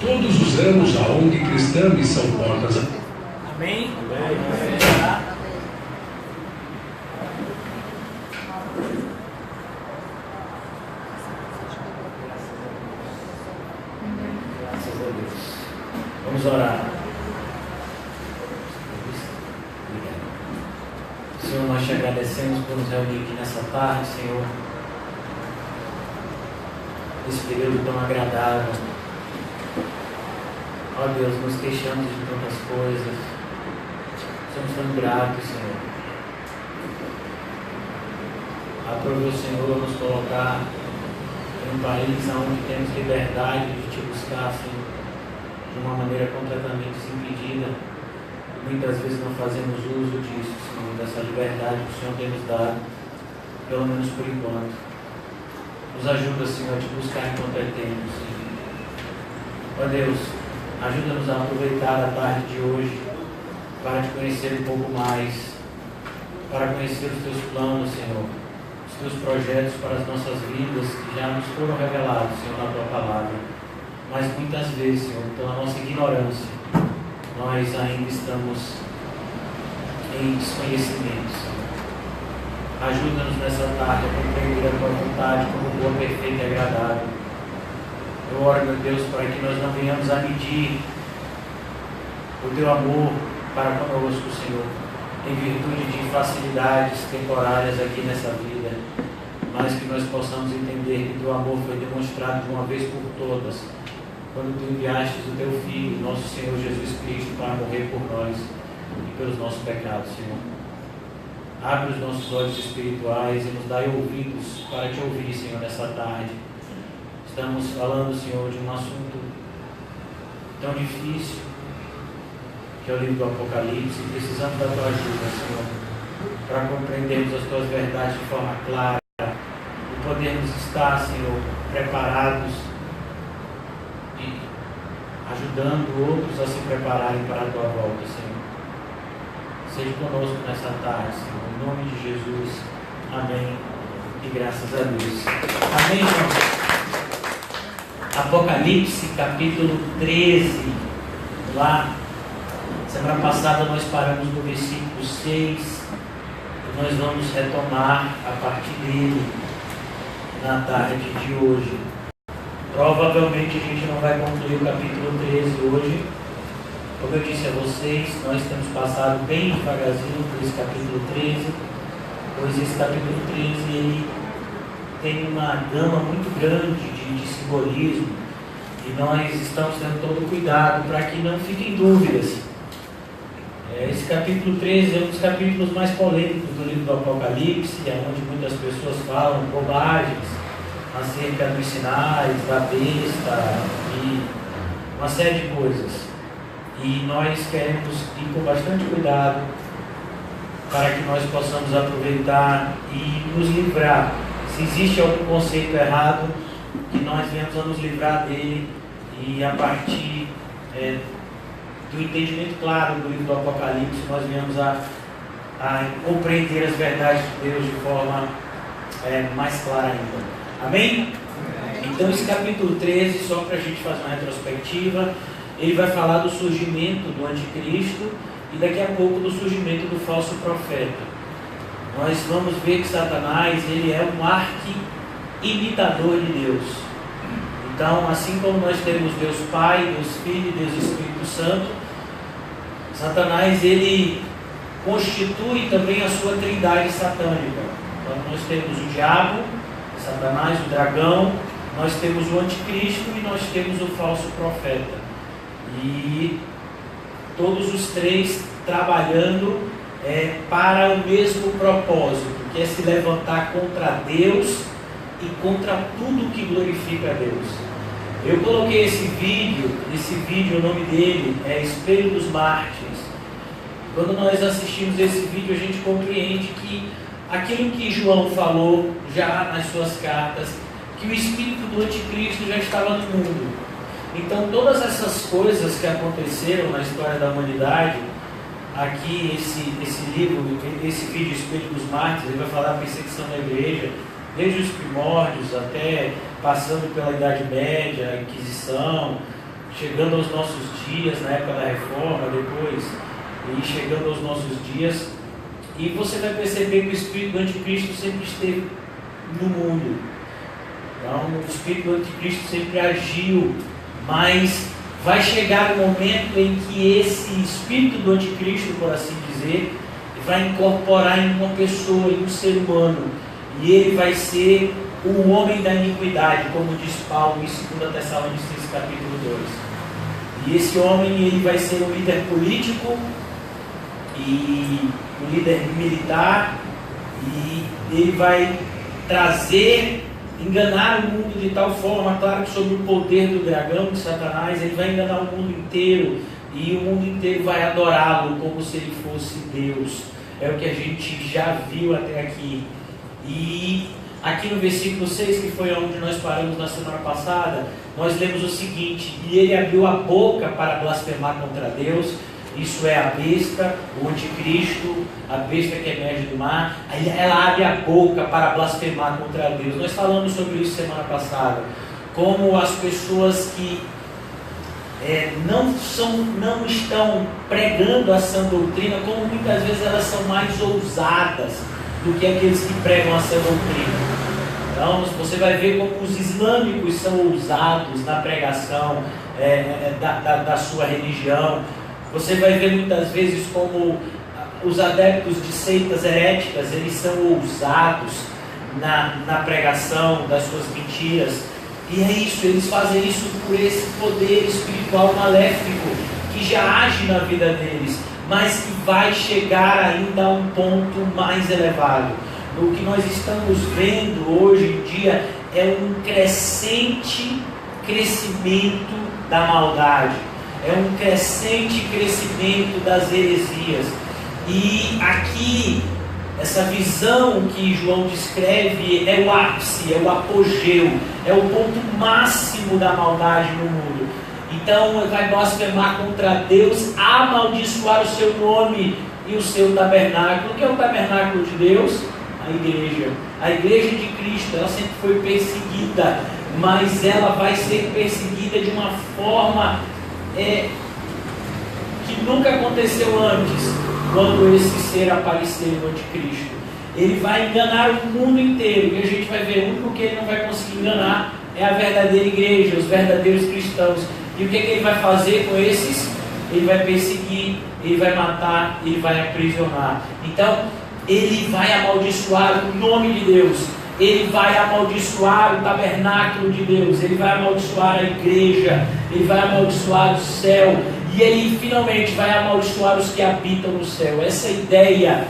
Todos os anos a ONG Cristã Missão Portas. Amém? Amém. Graças a Deus. Vamos orar. Senhor, nós te agradecemos por nos reunir aqui nessa tarde, Senhor. Esse período tão agradável. Ó Deus, nos queixamos de tantas coisas. Somos tão gratos, Senhor. Aprove o Senhor nos colocar em um país onde temos liberdade de te buscar, Senhor, de uma maneira completamente desimpedida. E muitas vezes não fazemos uso disso, Senhor, dessa liberdade que o Senhor tem nos dado, pelo menos por enquanto. Nos ajuda, Senhor, a te buscar enquanto é tempo, Senhor. Ó Deus, ajuda-nos a aproveitar a tarde de hoje para te conhecer um pouco mais, para conhecer os teus planos, Senhor, os teus projetos para as nossas vidas que já nos foram revelados, Senhor, na tua palavra. Mas muitas vezes, Senhor, pela nossa ignorância, nós ainda estamos em desconhecimento, Senhor. Ajuda-nos nessa tarde a compreender a tua vontade como boa, perfeita e agradável. Eu oro, meu Deus, para que nós não venhamos a medir o teu amor para conosco, Senhor, em virtude de facilidades temporárias aqui nessa vida, mas que nós possamos entender que teu amor foi demonstrado de uma vez por todas, quando tu enviaste o teu Filho, nosso Senhor Jesus Cristo, para morrer por nós e pelos nossos pecados, Senhor. Abre os nossos olhos espirituais e nos dai ouvidos para te ouvir, Senhor, nessa tarde. Estamos falando, Senhor, de um assunto tão difícil, que é o livro do Apocalipse, e precisamos da tua ajuda, Senhor, para compreendermos as tuas verdades de forma clara e podermos estar, Senhor, preparados e ajudando outros a se prepararem para a tua volta, Senhor. Seja conosco nessa tarde, Senhor, em nome de Jesus. Amém. E graças a Deus. Amém, irmãos. Apocalipse, capítulo 13. Lá, semana passada nós paramos no versículo 6 e nós vamos retomar a partir dele na tarde de hoje. Provavelmente a gente não vai concluir o capítulo 13 hoje. Como eu disse a vocês, nós temos passado bem devagarzinho por esse capítulo 13, pois esse capítulo 13 ele tem uma gama muito grande de simbolismo e nós estamos tendo todo o cuidado para que não fiquem dúvidas. Esse capítulo 13 é um dos capítulos mais polêmicos do livro do Apocalipse, onde muitas pessoas falam bobagens acerca dos sinais, da besta e uma série de coisas. E nós queremos ir com bastante cuidado para que nós possamos aproveitar e nos livrar. Se existe algum conceito errado, que nós venhamos a nos livrar dele e a partir do entendimento claro do livro do Apocalipse, nós venhamos a compreender as verdades de Deus de forma mais clara ainda. Amém? Então esse capítulo 13, só para a gente fazer uma retrospectiva, ele vai falar do surgimento do anticristo e daqui a pouco do surgimento do falso profeta. Nós vamos ver que Satanás ele é um arqui-imitador de Deus. Então, assim como nós temos Deus Pai, Deus Filho e Deus Espírito Santo, Satanás ele constitui também a sua trindade satânica. Então nós temos o diabo, Satanás, o dragão, nós temos o anticristo e nós temos o falso profeta. E todos os três trabalhando para o mesmo propósito, que é se levantar contra Deus e contra tudo que glorifica a Deus. Eu coloquei esse vídeo, o nome dele é Espelho dos Mártires. Quando nós assistimos esse vídeo, a gente compreende que aquilo que João falou já nas suas cartas, que o espírito do anticristo já estava no mundo. Então todas essas coisas que aconteceram na história da humanidade, aqui esse livro, esse vídeo Espelho dos Mártires, ele vai falar da perseguição da igreja, desde os primórdios até passando pela Idade Média, a Inquisição, chegando aos nossos dias, na época da reforma, depois, e chegando aos nossos dias, e você vai perceber que o espírito do anticristo sempre esteve no mundo. Então, o espírito do anticristo sempre agiu, mas vai chegar um momento em que esse espírito do anticristo, por assim dizer, vai incorporar em uma pessoa, em um ser humano, e ele vai ser o homem da iniquidade, como diz Paulo em 2 Tessalonicenses capítulo 2. E esse homem, ele vai ser um líder político e um líder militar, e ele vai trazer, enganar o mundo de tal forma, claro que sob o poder do dragão, de Satanás, ele vai enganar o mundo inteiro, e o mundo inteiro vai adorá-lo como se ele fosse Deus. É o que a gente já viu até aqui. E aqui no versículo 6, que foi onde nós paramos na semana passada, nós lemos o seguinte: e ele abriu a boca para blasfemar contra Deus. Isso é a besta, o anticristo, a besta que emerge do mar. Aí ela abre a boca para blasfemar contra Deus. Nós falamos sobre isso semana passada, como as pessoas que não estão pregando a sã doutrina, como muitas vezes elas são mais ousadas do que aqueles que pregam a sã doutrina. Então você vai ver como os islâmicos são ousados na pregação da sua religião. Você vai ver muitas vezes como os adeptos de seitas heréticas, eles são ousados na pregação das suas mentiras. E é isso, eles fazem isso por esse poder espiritual maléfico que já age na vida deles, mas que vai chegar ainda a um ponto mais elevado. O que nós estamos vendo hoje em dia é um crescente crescimento da maldade, é um crescente crescimento das heresias. E aqui, essa visão que João descreve é o ápice, é o apogeu, é o ponto máximo da maldade no mundo. Então ele vai blasfemar contra Deus, amaldiçoar o seu nome e o seu tabernáculo. O que é o tabernáculo de Deus? A igreja. A igreja de Cristo, ela sempre foi perseguida, mas ela vai ser perseguida de uma forma que nunca aconteceu antes, quando esse ser aparecer no anticristo. Ele vai enganar o mundo inteiro, e a gente vai ver, o único que ele não vai conseguir enganar é a verdadeira igreja, os verdadeiros cristãos. E o que ele vai fazer com esses? Ele vai perseguir, ele vai matar, ele vai aprisionar. Então, ele vai amaldiçoar o nome de Deus, ele vai amaldiçoar o tabernáculo de Deus, ele vai amaldiçoar a igreja, ele vai amaldiçoar o céu, e ele finalmente vai amaldiçoar os que habitam no céu. Essa ideia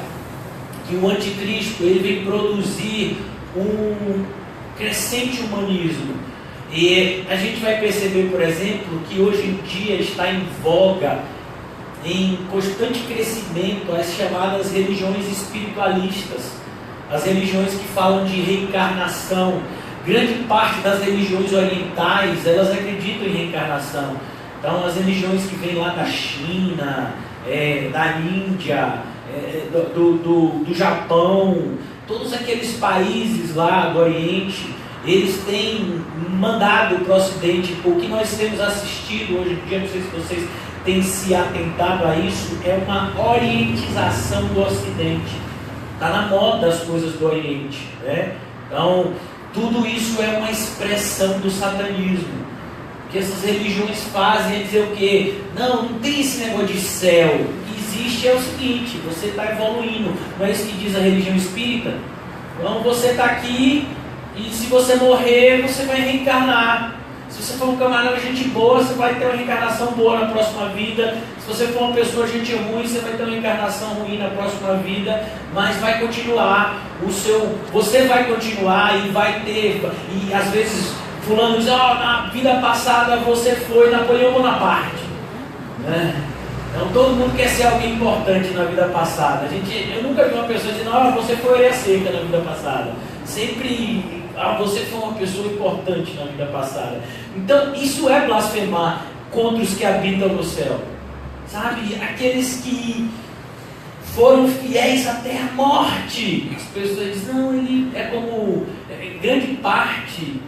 que o anticristo ele vem produzir um crescente humanismo. E a gente vai perceber, por exemplo, que hoje em dia está em voga, em constante crescimento, as chamadas religiões espiritualistas, as religiões que falam de reencarnação. Grande parte das religiões orientais, elas acreditam em reencarnação. Então as religiões que vêm lá da China, da Índia, do Japão, todos aqueles países lá do Oriente, eles têm mandado para o Ocidente. O que nós temos assistido hoje em dia, não sei se vocês têm se atentado a isso, é uma orientização do Ocidente. Está na moda as coisas do Oriente, né? Então, tudo isso é uma expressão do satanismo. O que essas religiões fazem é dizer o quê? Não tem esse negócio de céu. O que existe é o seguinte: você está evoluindo. Não é isso que diz a religião espírita? Então, você está aqui e se você morrer, você vai reencarnar. Se você for um camarada gente boa, você vai ter uma reencarnação boa na próxima vida. Se você for uma pessoa gente ruim, você vai ter uma reencarnação ruim na próxima vida. Mas vai continuar você vai continuar e vai ter. E às vezes fulano diz: na vida passada você foi Napoleão Bonaparte, né? Então todo mundo quer ser alguém importante na vida passada. Eu nunca vi uma pessoa dizendo: você foi orelha seca na vida passada. Sempre você foi uma pessoa importante na vida passada. Então isso é blasfemar contra os que habitam no céu, sabe? Aqueles que foram fiéis até a morte. As pessoas dizem: não, ele é como grande parte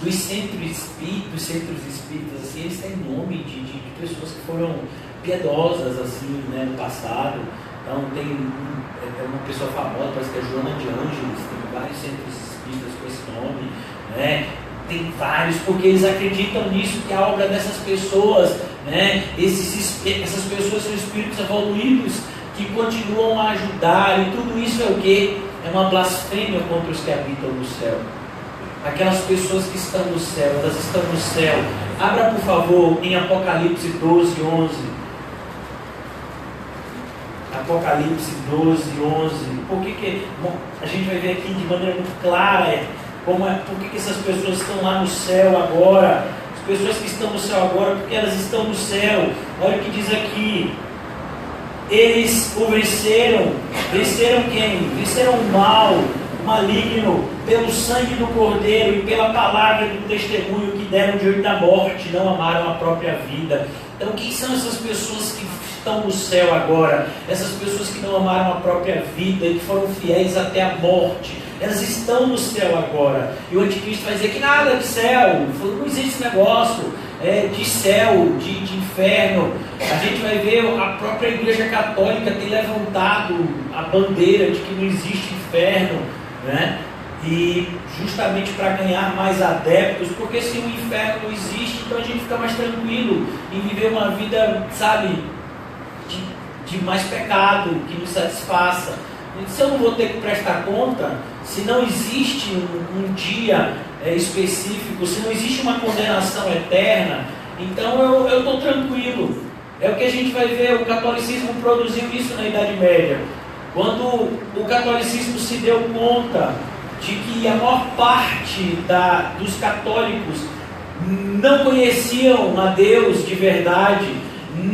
dos centros espíritas, assim, eles têm nome de pessoas que foram piedosas, assim, né, no passado. Então tem uma pessoa famosa, parece que é Joana de Ângeles, tem vários centros espíritas com esse nome, né? Tem vários, porque eles acreditam nisso, que a obra dessas pessoas, né, essas pessoas são espíritos evoluídos que continuam a ajudar, e tudo isso é o quê? É uma blasfêmia contra os que habitam no céu. Aquelas pessoas que estão no céu, elas estão no céu. Abra, por favor, em Apocalipse 12, 11. Apocalipse 12, 11. Por que a gente vai ver aqui de maneira muito clara por que essas pessoas estão lá no céu agora? As pessoas que estão no céu agora, porque elas estão no céu. Olha o que diz aqui. Eles o venceram. Venceram quem? Venceram o mal, o maligno, pelo sangue do Cordeiro e pela palavra do testemunho que deram diante da morte, não amaram a própria vida. Então, quem são essas pessoas que estão no céu agora? Essas pessoas que não amaram a própria vida e que foram fiéis até a morte. Elas estão no céu agora. E o anticristo vai dizer que nada de céu, não existe esse negócio de céu, de inferno. A gente vai ver a própria Igreja Católica tem levantado a bandeira de que não existe inferno, né? E justamente para ganhar mais adeptos, porque se o inferno não existe, então a gente fica mais tranquilo em viver uma vida, sabe, de mais pecado, que nos satisfaça. Se eu não vou ter que prestar conta, se não existe um dia específico, se não existe uma condenação eterna, então eu estou tranquilo. É o que a gente vai ver, o catolicismo produziu isso na Idade Média. Quando o catolicismo se deu conta de que a maior parte dos católicos não conheciam a Deus de verdade,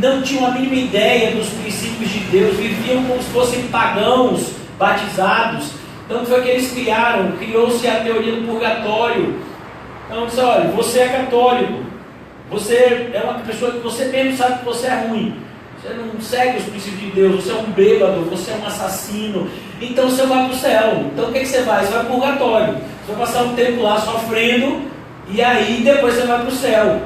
não tinham a mínima ideia dos princípios de Deus, viviam como se fossem pagãos batizados. Então foi que eles criou-se a teoria do purgatório. Então disse, olha, você é católico, você é uma pessoa que você mesmo sabe que você é ruim, você não segue os princípios de Deus, você é um bêbado, você é um assassino, então você vai para o céu. Então o que você vai? Você vai para o purgatório, você vai passar um tempo lá sofrendo, e aí depois você vai para o céu.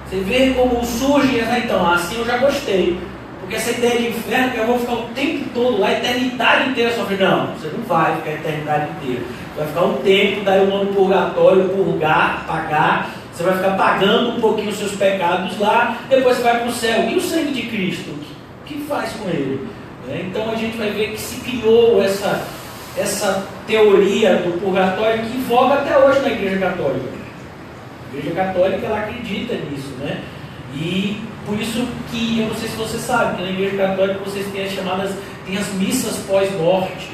Você vê como surge, então, assim eu já gostei. Porque essa ideia de inferno, que eu vou ficar o tempo todo lá, a eternidade inteira sofrendo. Não, você não vai ficar a eternidade inteira. Você vai ficar um tempo, daí o nome purgatório, purgar, pagar. Você vai ficar pagando um pouquinho os seus pecados lá, depois você vai para o céu. E o sangue de Cristo? O que faz com ele? Então a gente vai ver que se criou essa teoria do purgatório que voga até hoje na Igreja Católica. A Igreja Católica, ela acredita nisso, né? E por isso que, eu não sei se você sabe, que na Igreja Católica vocês têm tem as missas pós-morte,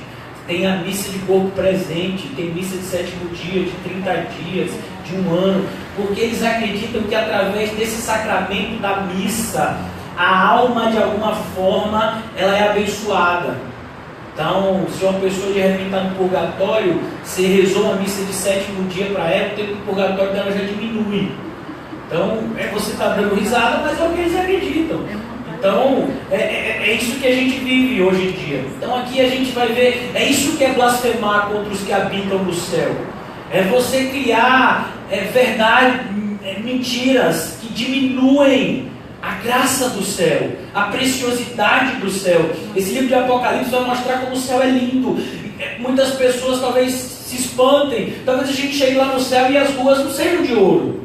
tem a missa de corpo presente, tem missa de 7º dia, de 30 dias, de 1 ano, porque eles acreditam que através desse sacramento da missa, a alma de alguma forma, ela é abençoada. Então, se uma pessoa de repente está no purgatório, você rezou uma missa de 7º dia para ela, o tempo do purgatório dela já diminui. Então, você está dando risada, mas é o que eles acreditam. Então, é isso que a gente vive hoje em dia. Então, aqui a gente vai ver, é isso que é blasfemar contra os que habitam no céu. É você criar mentiras que diminuem a graça do céu, a preciosidade do céu. Esse livro de Apocalipse vai mostrar como o céu é lindo. Muitas pessoas talvez se espantem, talvez a gente chegue lá no céu e as ruas não sejam de ouro.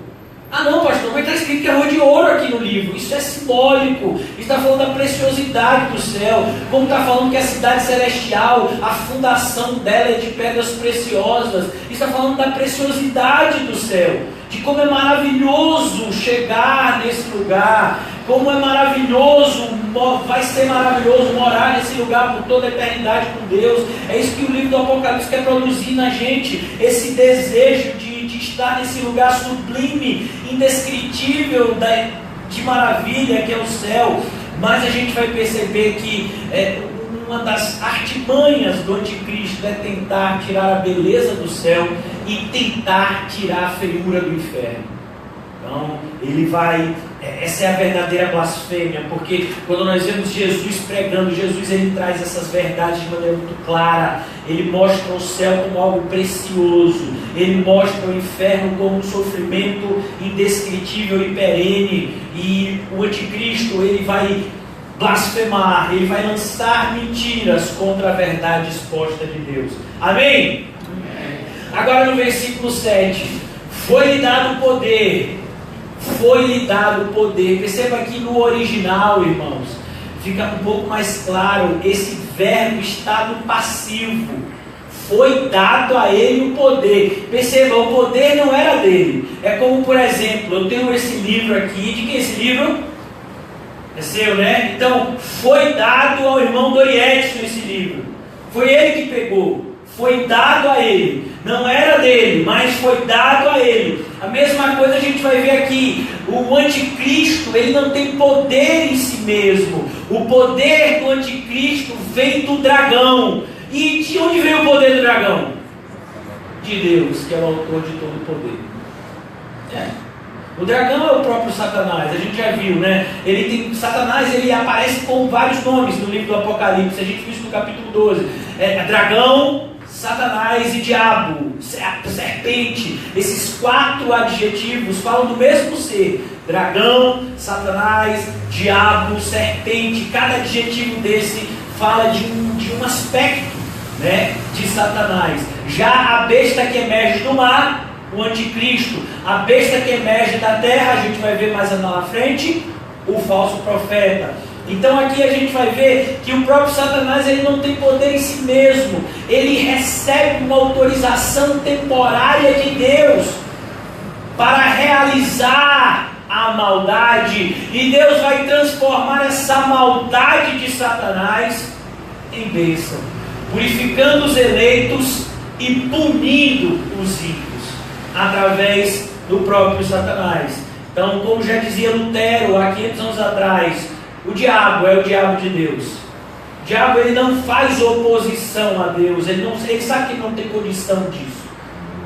Ah não, pastor, mas está escrito que é rua de ouro aqui no livro. Isso é simbólico. Está falando da preciosidade do céu. Como está falando que a cidade celestial, a fundação dela é de pedras preciosas. Está falando da preciosidade do céu, de como é maravilhoso chegar nesse lugar, como é maravilhoso, vai ser maravilhoso morar nesse lugar por toda a eternidade com Deus. É isso que o livro do Apocalipse quer produzir na gente, esse desejo de estar nesse lugar sublime, indescritível, de maravilha que é o céu. Mas a gente vai perceber que uma das artimanhas do anticristo é tentar tirar a beleza do céu e tentar tirar a feiura do inferno. Então, ele vai... Essa é a verdadeira blasfêmia, porque quando nós vemos Jesus pregando, Jesus ele traz essas verdades de maneira muito clara. Ele mostra o céu como algo precioso, ele mostra o inferno como um sofrimento indescritível e perene, e o anticristo ele vai blasfemar, ele vai lançar mentiras contra a verdade exposta de Deus. Amém? Agora no versículo 7, foi-lhe dado poder. Foi-lhe dado poder. Perceba que no original, irmãos, fica um pouco mais claro, esse verbo está no passivo. Foi dado a ele o poder. Perceba, o poder não era dele. É como, por exemplo, eu tenho esse livro aqui. De quem é esse livro? É seu, né? Então, foi dado ao irmão Dori Edson esse livro. Foi ele que pegou. Foi dado a ele. Não era dele, mas foi dado a ele. A mesma coisa a gente vai ver aqui. O anticristo, ele não tem poder em si mesmo. O poder do anticristo vem do dragão. E de onde veio o poder do dragão? De Deus, que é o autor de todo o poder. O dragão é o próprio Satanás, a gente já viu, né? Satanás ele aparece com vários nomes no livro do Apocalipse. A gente viu isso no capítulo 12. Dragão, Satanás e diabo, serpente. Esses 4 adjetivos falam do mesmo ser. Dragão, Satanás, diabo, serpente. Cada adjetivo desse fala de um aspecto, né, de Satanás. Já a besta que emerge do mar, o anticristo. A besta que emerge da terra, a gente vai ver mais lá na frente, o falso profeta. Então aqui a gente vai ver que o próprio Satanás ele não tem poder em si mesmo. Ele recebe uma autorização temporária de Deus para realizar a maldade. E Deus vai transformar essa maldade de Satanás em bênção, purificando os eleitos e punindo os ímpios através do próprio Satanás. Então, como já dizia Lutero há 500 anos atrás, o diabo é o diabo de Deus. O diabo ele não faz oposição a Deus. Ele sabe que não tem condição disso.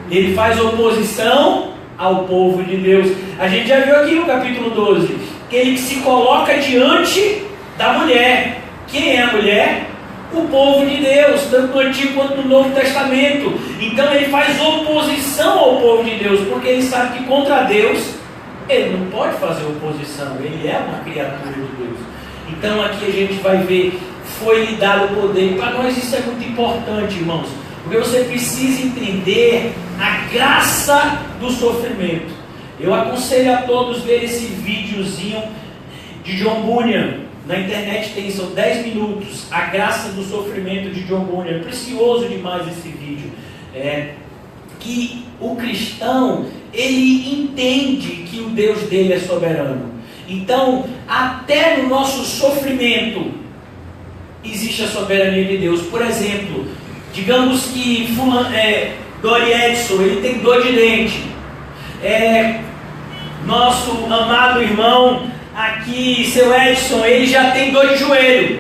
Ele faz oposição ao povo de Deus. A gente já viu aqui no capítulo 12 que ele se coloca diante da mulher. Quem é a mulher? O povo de Deus, tanto no Antigo quanto no Novo Testamento. Então ele faz oposição ao povo de Deus, porque ele sabe que contra Deus ele não pode fazer oposição. Ele é uma criatura de Deus. Então aqui a gente vai ver, foi-lhe dado o poder. Para nós isso é muito importante, irmãos, porque você precisa entender a graça do sofrimento. Eu aconselho a todos ver esse videozinho de John Bunyan. Na internet tem, são 10 minutos, a graça do sofrimento de John Bunyan. É precioso demais esse vídeo. Que o cristão, ele entende que o Deus dele é soberano. Então, até no nosso sofrimento, existe a soberania de Deus. Por exemplo, digamos que Dori Edson, ele tem dor de dente. Nosso amado irmão aqui, seu Edson, ele já tem dor de joelho.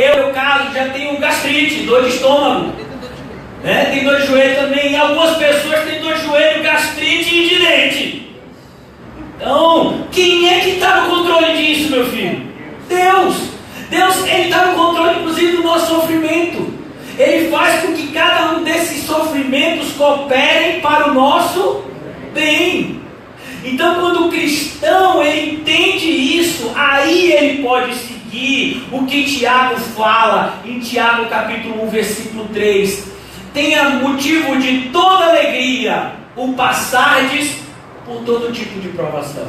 Eu, no meu caso, já tenho gastrite, dor de estômago. Tem dor de joelho também. E algumas pessoas têm dor de joelho, gastrite e de dente. Então, quem é que está no controle disso, meu filho? Deus. Deus, ele está no controle, inclusive, do nosso sofrimento. Ele faz com que cada um desses sofrimentos cooperem para o nosso bem. Então, quando o cristão ele entende isso, aí ele pode seguir o que Tiago fala em Tiago capítulo 1, versículo 3. Tenha motivo de toda alegria o passardes por todo tipo de provação.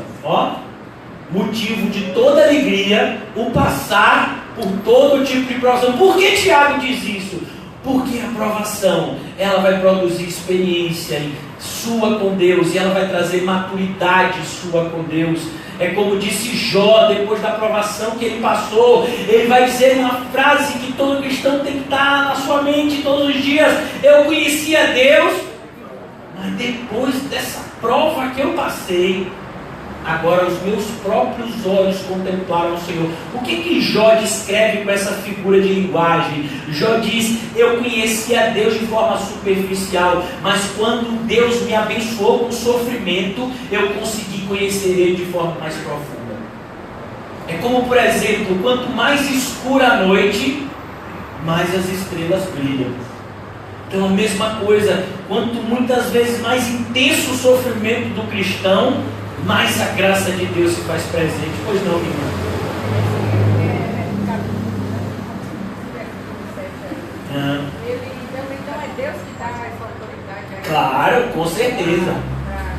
Motivo de toda alegria o passar por todo tipo de provação. Por que Tiago diz isso? Porque a provação, ela vai produzir experiência sua com Deus, e ela vai trazer maturidade sua com Deus. É como disse Jó, depois da provação que ele passou, ele vai dizer uma frase que todo cristão tem que estar na sua mente todos os dias: eu conhecia Deus, mas depois dessa prova que eu passei, agora os meus próprios olhos contemplaram o Senhor. O que Jó descreve com essa figura de linguagem? Jó diz: eu conheci a Deus de forma superficial, mas quando Deus me abençoou com sofrimento, eu consegui conhecer Ele de forma mais profunda. É como, por exemplo, quanto mais escura a noite, mais as estrelas brilham. Então a mesma coisa, quanto muitas vezes mais intenso o sofrimento do cristão, mais a graça de Deus se faz presente. Pois não, irmão? Então é Deus que dá essa autoridade aí? Claro, com certeza.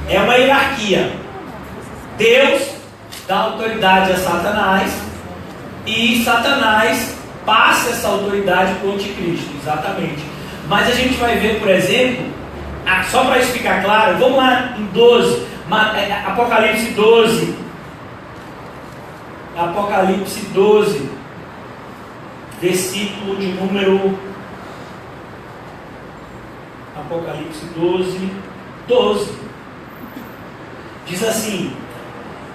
É uma hierarquia. Deus dá autoridade a Satanás e Satanás passa essa autoridade para o anticristo, exatamente. Mas a gente vai ver, por exemplo, só para isso ficar claro, vamos lá em 12, Apocalipse 12. Apocalipse 12, versículo de número... Apocalipse 12, 12. Diz assim: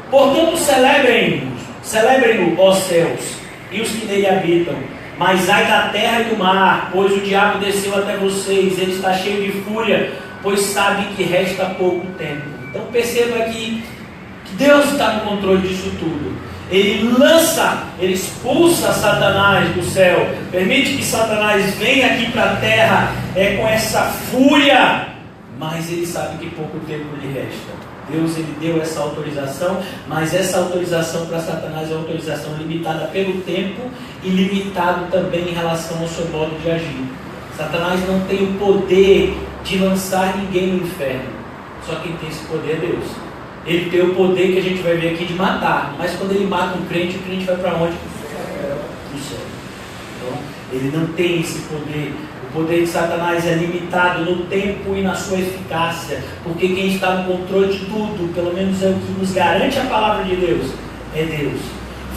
portanto celebrem-no, ó céus, e os que nele habitam. Mas ai da terra e do mar, pois o diabo desceu até vocês, ele está cheio de fúria, pois sabe que resta pouco tempo. Então perceba que Deus está no controle disso tudo. Ele expulsa Satanás do céu, permite que Satanás venha aqui para a terra com essa fúria, mas ele sabe que pouco tempo lhe resta. Deus, ele deu essa autorização, mas essa autorização para Satanás é uma autorização limitada pelo tempo e limitado também em relação ao seu modo de agir. Satanás não tem o poder de lançar ninguém no inferno, só quem tem esse poder é Deus. Ele tem o poder que a gente vai ver aqui de matar, mas quando ele mata um crente, o crente vai para onde? No céu. Então, ele não tem esse poder. O poder de Satanás é limitado no tempo e na sua eficácia, porque quem está no controle de tudo, pelo menos é o que nos garante a palavra de Deus, é Deus.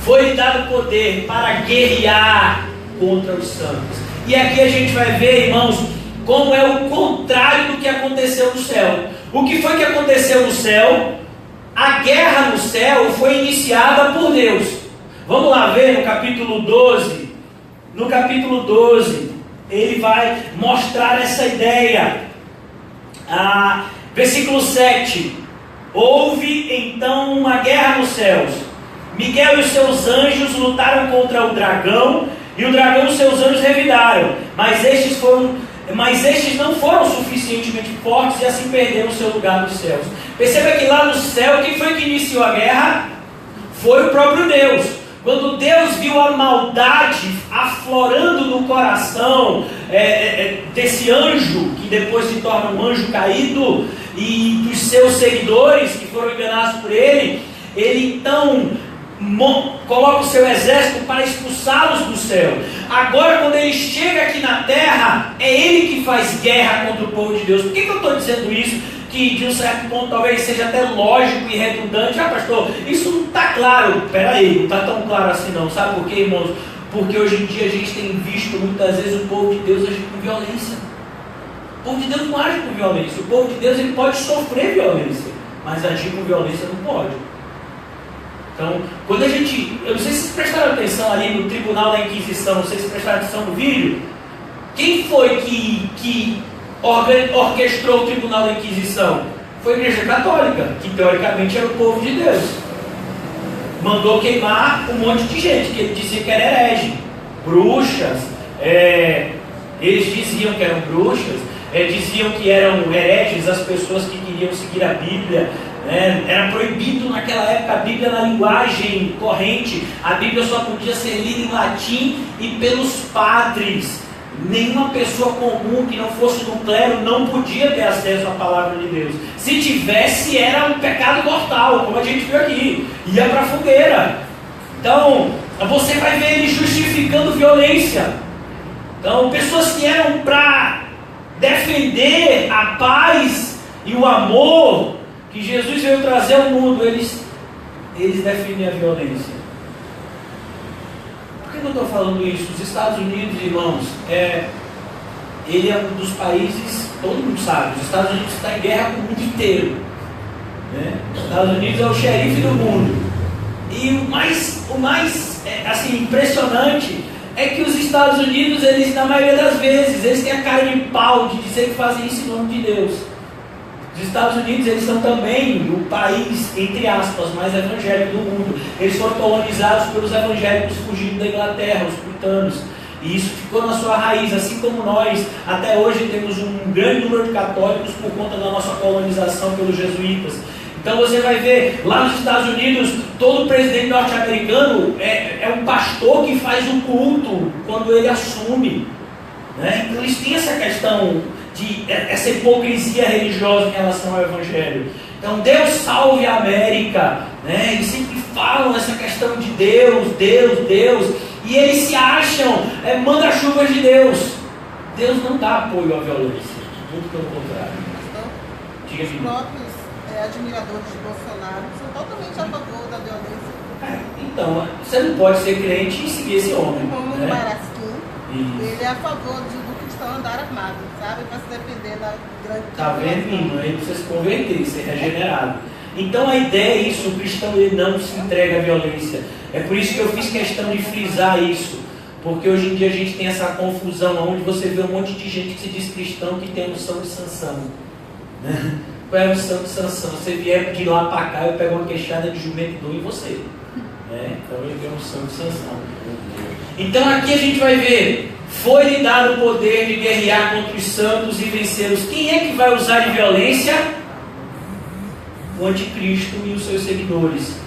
Foi-lhe dado poder para guerrear contra os santos. E aqui a gente vai ver, irmãos, como é o contrário do que aconteceu no céu. O que foi que aconteceu no céu? A guerra no céu foi iniciada por Deus. Vamos lá ver no capítulo 12. No capítulo 12, ele vai mostrar essa ideia. Versículo 7. Houve então uma guerra nos céus. Miguel e os seus anjos lutaram contra o dragão, e o dragão e os seus anjos revidaram. Mas estes não foram suficientemente fortes e assim perderam o seu lugar nos céus. Perceba que lá no céu, quem foi que iniciou a guerra? Foi o próprio Deus. Quando Deus viu a maldade aflorando no coração desse anjo, que depois se torna um anjo caído, e dos seus seguidores que foram enganados por ele então coloca o seu exército para expulsá-los do céu. Agora, quando ele chega aqui na terra, é ele que faz guerra contra o povo de Deus. Por que eu estou dizendo isso? Que de um certo ponto talvez seja até lógico e redundante. Pastor, isso não está claro. Peraí, não está tão claro assim não. Sabe por quê, irmãos? Porque hoje em dia a gente tem visto muitas vezes o povo de Deus agir com violência. O povo de Deus não age com violência. O povo de Deus, ele pode sofrer violência, mas agir com violência não pode. Então, quando a gente... Eu não sei se vocês prestaram atenção ali no tribunal da Inquisição, não sei se prestaram atenção no vídeo. Quem foi que orquestrou o tribunal da Inquisição? Foi a Igreja Católica, que teoricamente era o povo de Deus. Mandou queimar um monte de gente, que ele dizia que era herege. Bruxas, eles diziam que eram bruxas, diziam que eram hereges as pessoas que queriam seguir a Bíblia. Era proibido naquela época a Bíblia na linguagem corrente. A Bíblia só podia ser lida em latim e pelos padres. Nenhuma pessoa comum que não fosse do clero não podia ter acesso à palavra de Deus. Se tivesse, era um pecado mortal, como a gente viu aqui. Ia para a fogueira. Então, você vai ver ele justificando violência. Então, pessoas que eram para defender a paz e o amor que Jesus veio trazer ao mundo, eles defendem a violência. Por que eu estou falando isso? Os Estados Unidos, irmãos, ele é um dos países, todo mundo sabe, os Estados Unidos está em guerra com o mundo inteiro. né? Os Estados Unidos é o xerife do mundo. E o mais assim, impressionante é que os Estados Unidos, eles, na maioria das vezes, eles têm a cara de pau de dizer que fazem isso em nome de Deus. Os Estados Unidos, eles são também o país, entre aspas, mais evangélico do mundo. Eles foram colonizados pelos evangélicos fugindo da Inglaterra, os puritanos. E isso ficou na sua raiz, assim como nós, até hoje temos um grande número de católicos por conta da nossa colonização pelos jesuítas. Então você vai ver, lá nos Estados Unidos, todo presidente norte-americano é um pastor que faz o culto quando ele assume, né? Então eles têm essa questão de essa hipocrisia religiosa em relação ao Evangelho. Então Deus salve a América, né? Eles sempre falam essa questão de Deus, Deus, Deus, e eles se acham manda-chuvas de Deus. Deus não dá apoio à violência, muito pelo contrário. Diga-me. Admiradores de Bolsonaro são totalmente a favor da violência. Então, você não pode ser crente e seguir esse homem. Como né? o Marasquim, ele é a favor do cristão andar armado, sabe? Para se defender da grande... Está vendo, menino? Aí precisa se converter, ser regenerado. Então a ideia é isso, o cristão ele não se entrega à violência. É por isso que eu fiz questão de frisar isso. Porque hoje em dia a gente tem essa confusão, onde você vê um monte de gente que se diz cristão que tem a unção de Sansão. Né? Qual é a unção de Sansão? Você vier de lá para cá, eu pego uma queixada de jumento e dou em você. Então ele tem a unção de Sansão. Então aqui a gente vai ver, foi-lhe dado o poder de guerrear contra os santos e vencê-los. Quem é que vai usar de violência? O anticristo e os seus seguidores.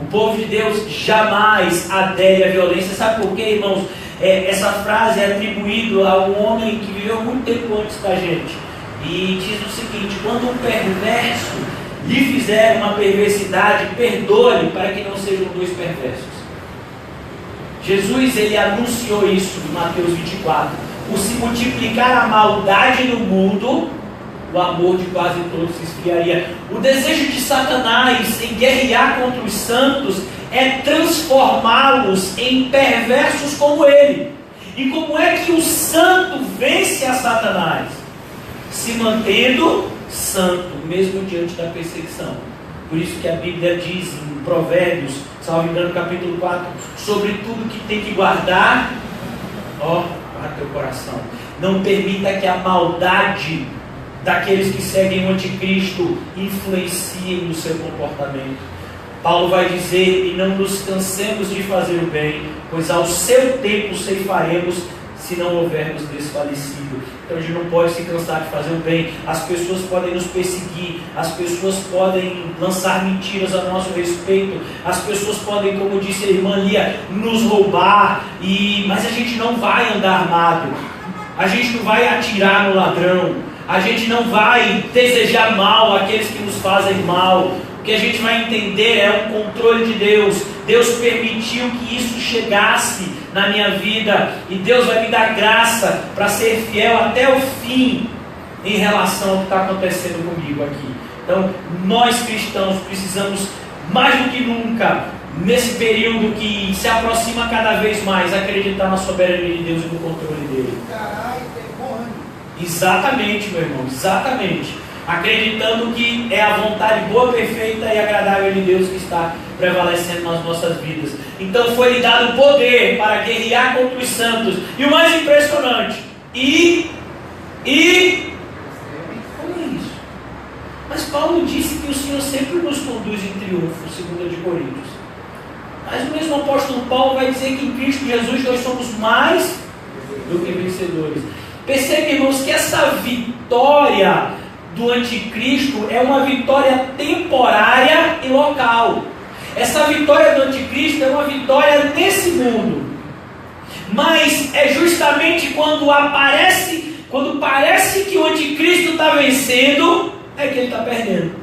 O povo de Deus jamais adere à violência. Sabe por quê, irmãos? Essa frase é atribuída a um homem que viveu muito tempo antes da gente. E diz o seguinte: quando um perverso lhe fizer uma perversidade, perdoe para que não sejam dois perversos. Jesus, ele anunciou isso em Mateus 24. Por se multiplicar a maldade no mundo, o amor de quase todos se esfriaria. O desejo de Satanás em guerrear contra os santos é transformá-los em perversos como ele. E como é que o santo vence a Satanás? Se mantendo santo, mesmo diante da perseguição. Por isso que a Bíblia diz em Provérbios, salvo engano, capítulo 4, sobre tudo que tem que guardar, guarda teu coração. Não permita que a maldade daqueles que seguem o anticristo influenciem no seu comportamento. Paulo vai dizer: e não nos cansemos de fazer o bem, pois ao seu tempo ceifaremos, se não houvermos desfalecido. Então a gente não pode se cansar de fazer o bem. As pessoas podem nos perseguir, as pessoas podem lançar mentiras a nosso respeito, as pessoas podem, como disse a irmã Lia, nos roubar, mas a gente não vai andar armado, a gente não vai atirar no ladrão, a gente não vai desejar mal àqueles que nos fazem mal. O que a gente vai entender é o controle de Deus. Deus permitiu que isso chegasse na minha vida, e Deus vai me dar graça para ser fiel até o fim em relação ao que está acontecendo comigo aqui. Então nós cristãos precisamos mais do que nunca, nesse período que se aproxima cada vez mais, acreditar na soberania de Deus e no controle dele. Exatamente, meu irmão, exatamente. Acreditando que é a vontade boa, perfeita e agradável de Deus que está prevalecendo nas nossas vidas. Então foi lhe dado o poder para guerrear contra os santos. E o mais impressionante, como é isso? Mas Paulo disse que o Senhor sempre nos conduz em triunfo, 2 de Coríntios. Mas o mesmo apóstolo Paulo vai dizer que em Cristo Jesus nós somos mais do que vencedores. Percebe, irmãos, que essa vitória do anticristo é uma vitória temporária e local. Essa vitória do anticristo é uma vitória nesse mundo. Mas é justamente quando parece que o anticristo está vencendo, é que ele está perdendo.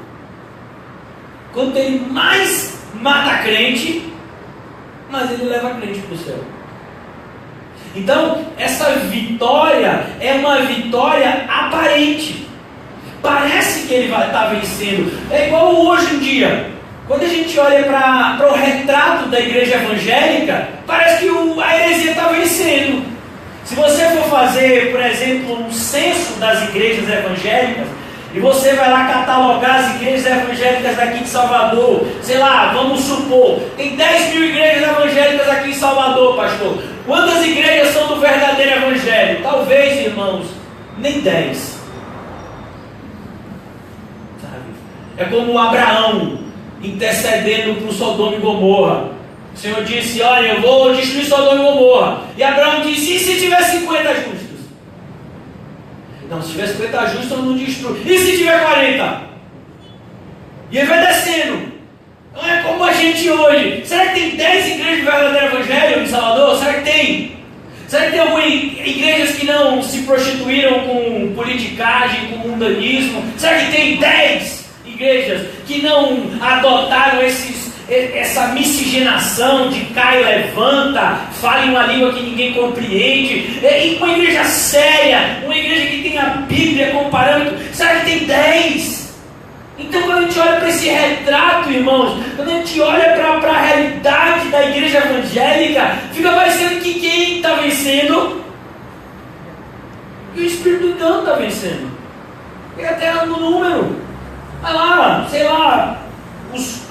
Quando ele mais mata crente, mas ele leva a crente para o céu. Então, essa vitória é uma vitória aparente. Parece que ele vai estar vencendo. É igual hoje em dia. Quando a gente olha para o retrato da igreja evangélica, parece que a heresia está vencendo. Se você for fazer, por exemplo, um censo das igrejas evangélicas, e você vai lá catalogar as igrejas evangélicas daqui de Salvador, sei lá, vamos supor, tem 10 mil igrejas evangélicas aqui em Salvador, pastor. Quantas igrejas são do verdadeiro evangelho? Talvez, irmãos, nem 10. Sabe? É como Abraão intercedendo por Sodoma e Gomorra. O Senhor disse: olha, eu vou destruir Sodoma e Gomorra. E Abraão disse: e se tiver 50 justos? Não, se tiver 50 justos eu não destruo. E se tiver 40? E ele vai descendo. Não é como a gente hoje. Será que tem 10 igrejas de verdadeiro evangelho em Salvador? Será que tem? Será que tem algumas igrejas que não se prostituíram com politicagem, com mundanismo? Será que tem 10 igrejas que não adotaram essa miscigenação de cai e levanta, fale uma língua que ninguém compreende? E uma igreja séria, uma igreja que tem a Bíblia como parâmetro, será que tem 10? Então, quando a gente olha para esse retrato, irmãos, quando a gente olha para a realidade da igreja evangélica, fica parecendo que quem está vencendo? Que o Espírito Santo está vencendo. Fica até no número. Vai lá, sei lá,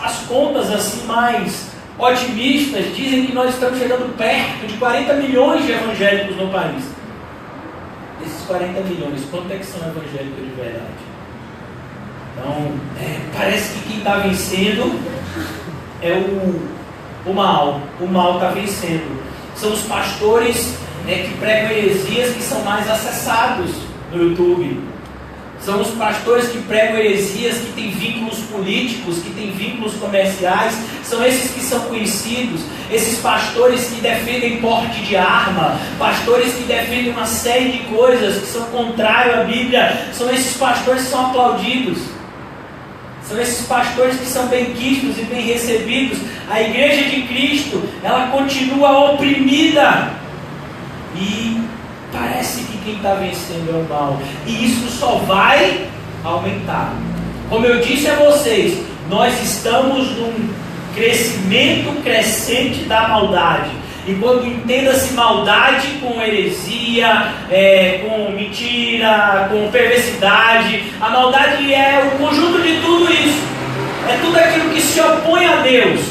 as contas assim mais otimistas dizem que nós estamos chegando perto de 40 milhões de evangélicos no país. Desses 40 milhões, quanto é que são evangélicos de verdade? Então, parece que quem está vencendo é o mal. O mal está vencendo. São os pastores que pregam heresias que são mais acessados no YouTube. São os pastores que pregam heresias que têm vínculos políticos, que têm vínculos comerciais. São esses que são conhecidos. Esses pastores que defendem porte de arma, pastores que defendem uma série de coisas que são contrárias à Bíblia. São esses pastores que são aplaudidos. São esses pastores que são bem quistos e bem recebidos. A igreja de Cristo, ela continua oprimida. E parece que quem está vencendo é o mal. E isso só vai aumentar. Como eu disse a vocês, nós estamos num crescimento crescente da maldade. E quando entenda-se maldade com heresia, com mentira, com perversidade, a maldade é o conjunto de tudo isso. É tudo aquilo que se opõe a Deus,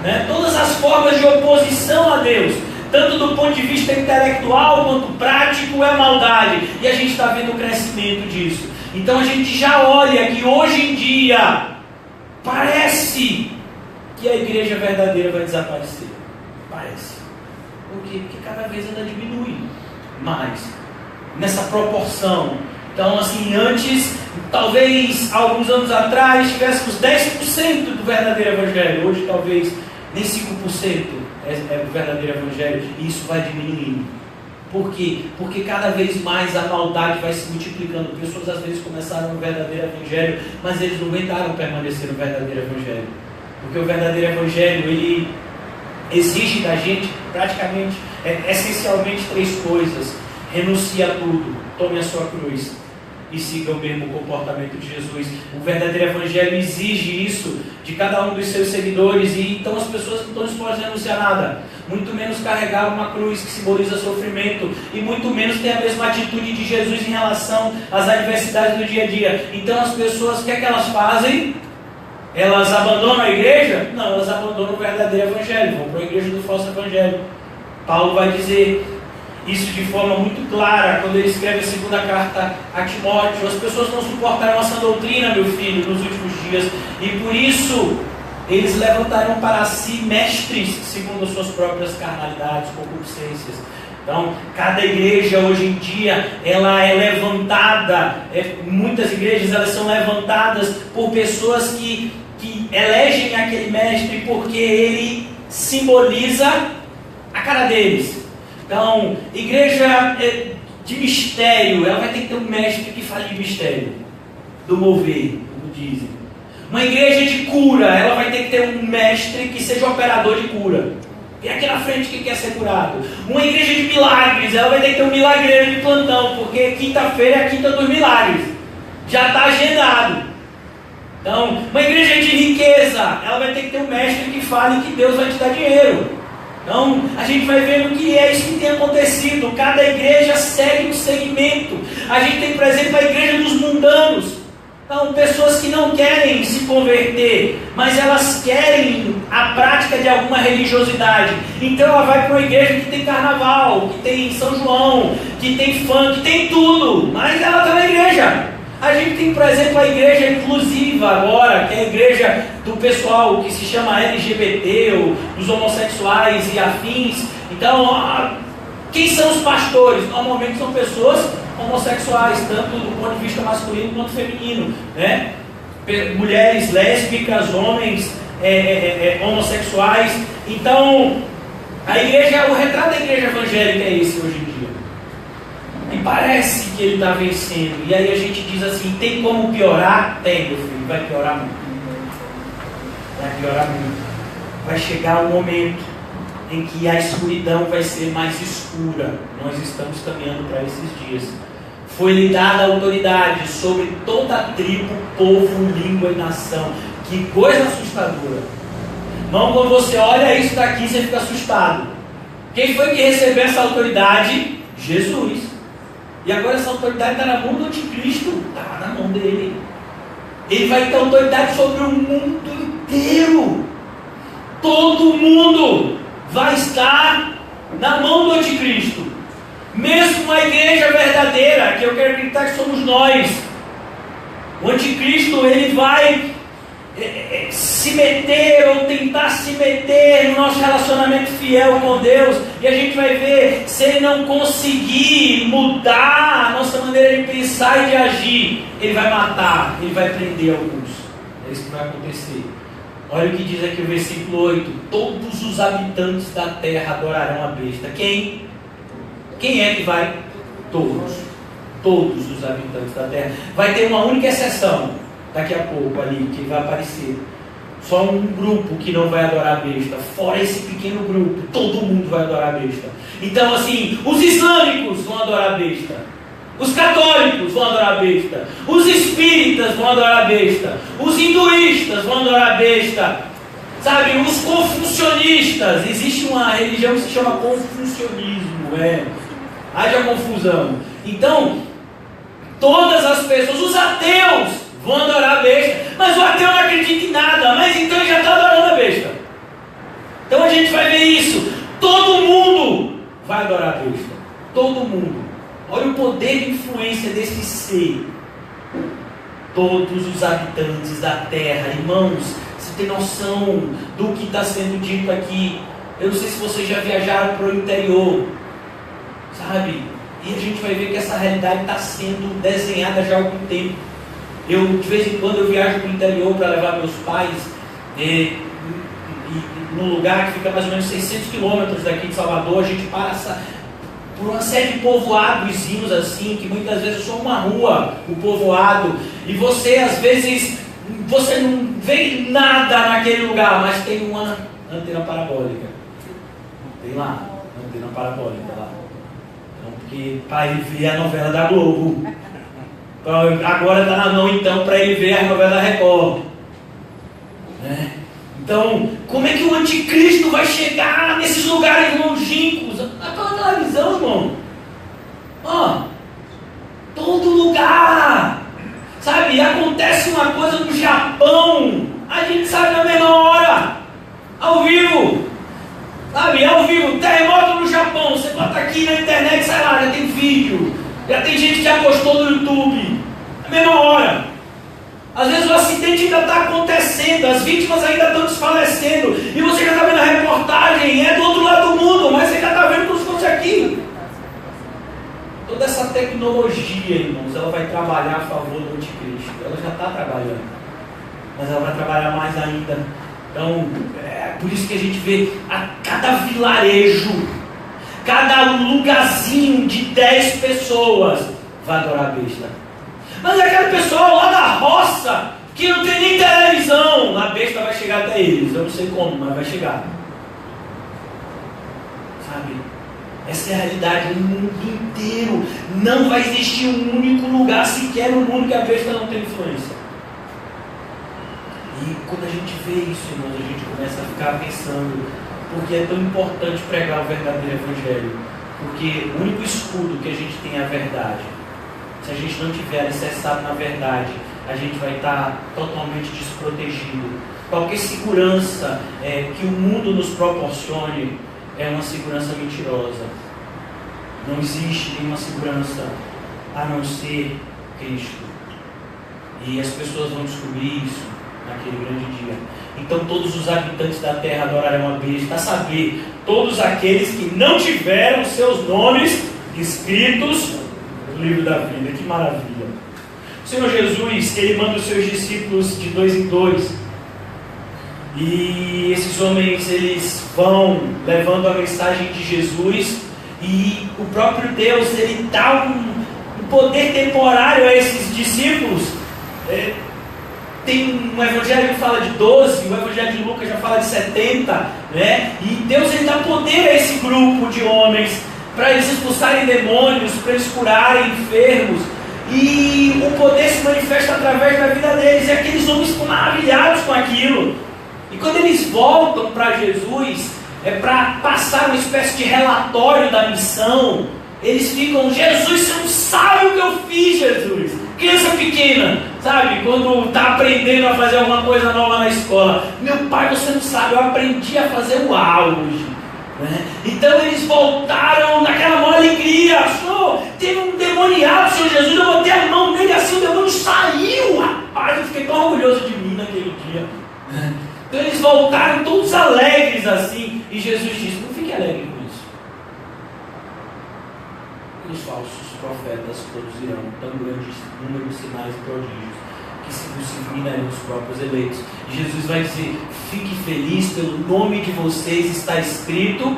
né? Todas as formas de oposição a Deus, tanto do ponto de vista intelectual quanto prático, é maldade. E a gente está vendo o crescimento disso. Então a gente já olha que hoje em dia parece que a igreja verdadeira vai desaparecer. Parece. Por quê? Porque cada vez ela diminui mais nessa proporção. Então, assim, antes, talvez alguns anos atrás, tivéssemos 10% do verdadeiro evangelho. Hoje, talvez nem 5% é o verdadeiro evangelho. E isso vai diminuindo. Por quê? Porque cada vez mais a maldade vai se multiplicando. Pessoas às vezes começaram no verdadeiro evangelho, mas eles não aguentaram permanecer no verdadeiro evangelho. Porque o verdadeiro evangelho, ele exige da gente praticamente, essencialmente 3 coisas. Renuncie a tudo, tome a sua cruz e siga o mesmo comportamento de Jesus. O verdadeiro evangelho exige isso de cada um dos seus seguidores. E então as pessoas não estão dispostas a renunciar a nada, muito menos carregar uma cruz que simboliza sofrimento, e muito menos ter a mesma atitude de Jesus em relação às adversidades do dia a dia. Então as pessoas, o que é que elas fazem? Elas abandonam a igreja? Não, elas abandonam o verdadeiro evangelho, vão para a igreja do falso evangelho. Paulo vai dizer isso de forma muito clara quando ele escreve a segunda carta a Timóteo. As pessoas não suportaram essa doutrina, meu filho, nos últimos dias, e por isso eles levantaram para si mestres segundo as suas próprias carnalidades, concupiscências. Então, cada igreja hoje em dia, ela é levantada, muitas igrejas elas são levantadas por pessoas que elegem aquele mestre porque ele simboliza a cara deles. Então, igreja de mistério, ela vai ter que ter um mestre que fale de mistério, do mover, como dizem. Uma igreja de cura, ela vai ter que ter um mestre que seja operador de cura. E aqui na frente quem quer ser curado. Uma igreja de milagres, ela vai ter que ter um milagreiro de plantão, porque quinta-feira é a quinta dos milagres. Já está agendado. Então, uma igreja de riqueza, ela vai ter que ter um mestre que fale que Deus vai te dar dinheiro. Então, a gente vai vendo que é isso que tem acontecido. Cada igreja segue um segmento. A gente tem, por exemplo, a igreja dos mundanos. Então, pessoas que não querem se converter, mas elas querem a prática de alguma religiosidade. Então ela vai para uma igreja que tem carnaval, que tem São João, que tem funk, que tem tudo, mas ela está na igreja. A gente tem, por exemplo, a igreja inclusiva agora, que é a igreja do pessoal que se chama LGBT, ou dos homossexuais e afins. Então, quem são os pastores? Normalmente são pessoas homossexuais, tanto do ponto de vista masculino quanto feminino, né? Mulheres lésbicas, homens homossexuais. Então, a igreja, o retrato da igreja evangélica é esse hoje em dia. E parece que ele está vencendo. E aí a gente diz assim: tem como piorar? Tem, meu filho, vai piorar muito. Vai piorar muito. Vai chegar um momento em que a escuridão vai ser mais escura. Nós estamos caminhando para esses dias. Foi lhe dada autoridade sobre toda a tribo, povo, língua e nação. Que coisa assustadora. Não, quando você olha isso daqui, você fica assustado. Quem foi que recebeu essa autoridade? Jesus. E agora essa autoridade está na mão do anticristo. Está na mão dele. Ele vai ter autoridade sobre o mundo inteiro. Todo mundo vai estar na mão do anticristo. Mesmo a igreja verdadeira, que eu quero acreditar que somos nós. O anticristo, ele vai se meter ou tentar se meter no nosso relacionamento fiel com Deus, e a gente vai ver, se ele não conseguir mudar a nossa maneira de pensar e de agir, ele vai matar, ele vai prender alguns. É isso que vai acontecer. Olha o que diz aqui o versículo 8: todos os habitantes da terra adorarão a besta. Quem é que vai? Todos os habitantes da terra. Vai ter uma única exceção daqui a pouco ali, que vai aparecer. Só um grupo que não vai adorar a besta. Fora esse pequeno grupo, todo mundo vai adorar a besta. Então assim, os islâmicos vão adorar a besta, os católicos vão adorar a besta, os espíritas vão adorar a besta, os hinduístas vão adorar a besta, sabe, os confucionistas. Existe uma religião que se chama confucionismo, haja confusão. Então, todas as pessoas, os ateus vão adorar a besta, mas o ateu não acredita em nada, mas então ele já está adorando a besta. Então a gente vai ver isso. Todo mundo vai adorar a besta. Todo mundo. Olha o poder de influência desse ser. Todos os habitantes da terra. Irmãos, você tem noção do que está sendo dito aqui? Eu não sei se vocês já viajaram para o interior, sabe? E a gente vai ver que essa realidade está sendo desenhada já há algum tempo. Eu, de vez em quando, eu viajo para o interior para levar meus pais num lugar que fica mais ou menos 600 quilômetros daqui de Salvador. A gente passa por uma série de povoadozinhos assim, que muitas vezes é só uma rua, o povoado, e você, às vezes, você não vê nada naquele lugar, mas tem uma antena parabólica. Tem lá, antena parabólica lá. Porque para ele ver a novela da Globo. Agora está na mão então para ele ver a novela da Record. Então, como é que o anticristo vai chegar nesses lugares longínquos? Aquela televisão, irmão. Todo lugar. Sabe, acontece uma coisa no Japão, a gente sabe na mesma hora. Ao vivo. Sabe, ao vivo, terremoto no Japão, você bota aqui na internet, sai lá, já tem vídeo, já tem gente que já postou no YouTube, na mesma hora. Às vezes o acidente ainda está acontecendo, as vítimas ainda estão desfalecendo, e você já está vendo a reportagem, é do outro lado do mundo, mas você já está vendo como se fosse aqui. Toda essa tecnologia, irmãos, ela vai trabalhar a favor do anticristo, ela já está trabalhando, mas ela vai trabalhar mais ainda. Então, é por isso que a gente vê a cada vilarejo, cada lugarzinho de 10 pessoas vai adorar a besta. Mas aquele pessoal lá da roça, que não tem nem televisão, a besta vai chegar até eles. Eu não sei como, mas vai chegar. Sabe? Essa é a realidade no mundo inteiro. Não vai existir um único lugar sequer no mundo que a besta não tem influência. E quando a gente vê isso, irmãos, a gente começa a ficar pensando, porque é tão importante pregar o verdadeiro evangelho, porque o único escudo que a gente tem é a verdade. Se a gente não tiver alicerçado na verdade, a gente vai estar totalmente desprotegido. Qualquer segurança que o mundo nos proporcione é uma segurança mentirosa. Não existe nenhuma segurança a não ser Cristo. E as pessoas vão descobrir isso naquele grande dia. Então todos os habitantes da terra adorarão a besta, a saber, todos aqueles que não tiveram seus nomes escritos no livro da vida. Que maravilha! O Senhor Jesus, Ele manda os seus discípulos de 2 em 2. E esses homens, eles vão levando a mensagem de Jesus. E o próprio Deus, Ele dá um poder temporário a esses discípulos. Tem um evangelho que fala de 12, o evangelho de Lucas já fala de 70, né? E Deus, Ele dá poder a esse grupo de homens para eles expulsarem demônios, para eles curarem enfermos. E o poder se manifesta através da vida deles. E aqueles homens ficam maravilhados com aquilo. E quando eles voltam para Jesus, para passar uma espécie de relatório da missão, eles ficam: Jesus, você não sabe o que eu fiz, Jesus. Criança pequena, sabe? Quando está aprendendo a fazer alguma coisa nova na escola. Meu pai, você não sabe, eu aprendi a fazer uau hoje. Né? Então eles voltaram naquela maior alegria. Senhor, teve um demoniado, Senhor Jesus, eu botei a mão nele assim, o demônio saiu. Rapaz, eu fiquei tão orgulhoso de mim naquele dia. Então eles voltaram todos alegres assim. E Jesus disse: não fique alegre com isso. Os falsos profetas produzirão tão grandes números de sinais e prodígios que se disseminarão os próprios eleitos. E Jesus vai dizer: fique feliz, pelo nome de vocês está escrito.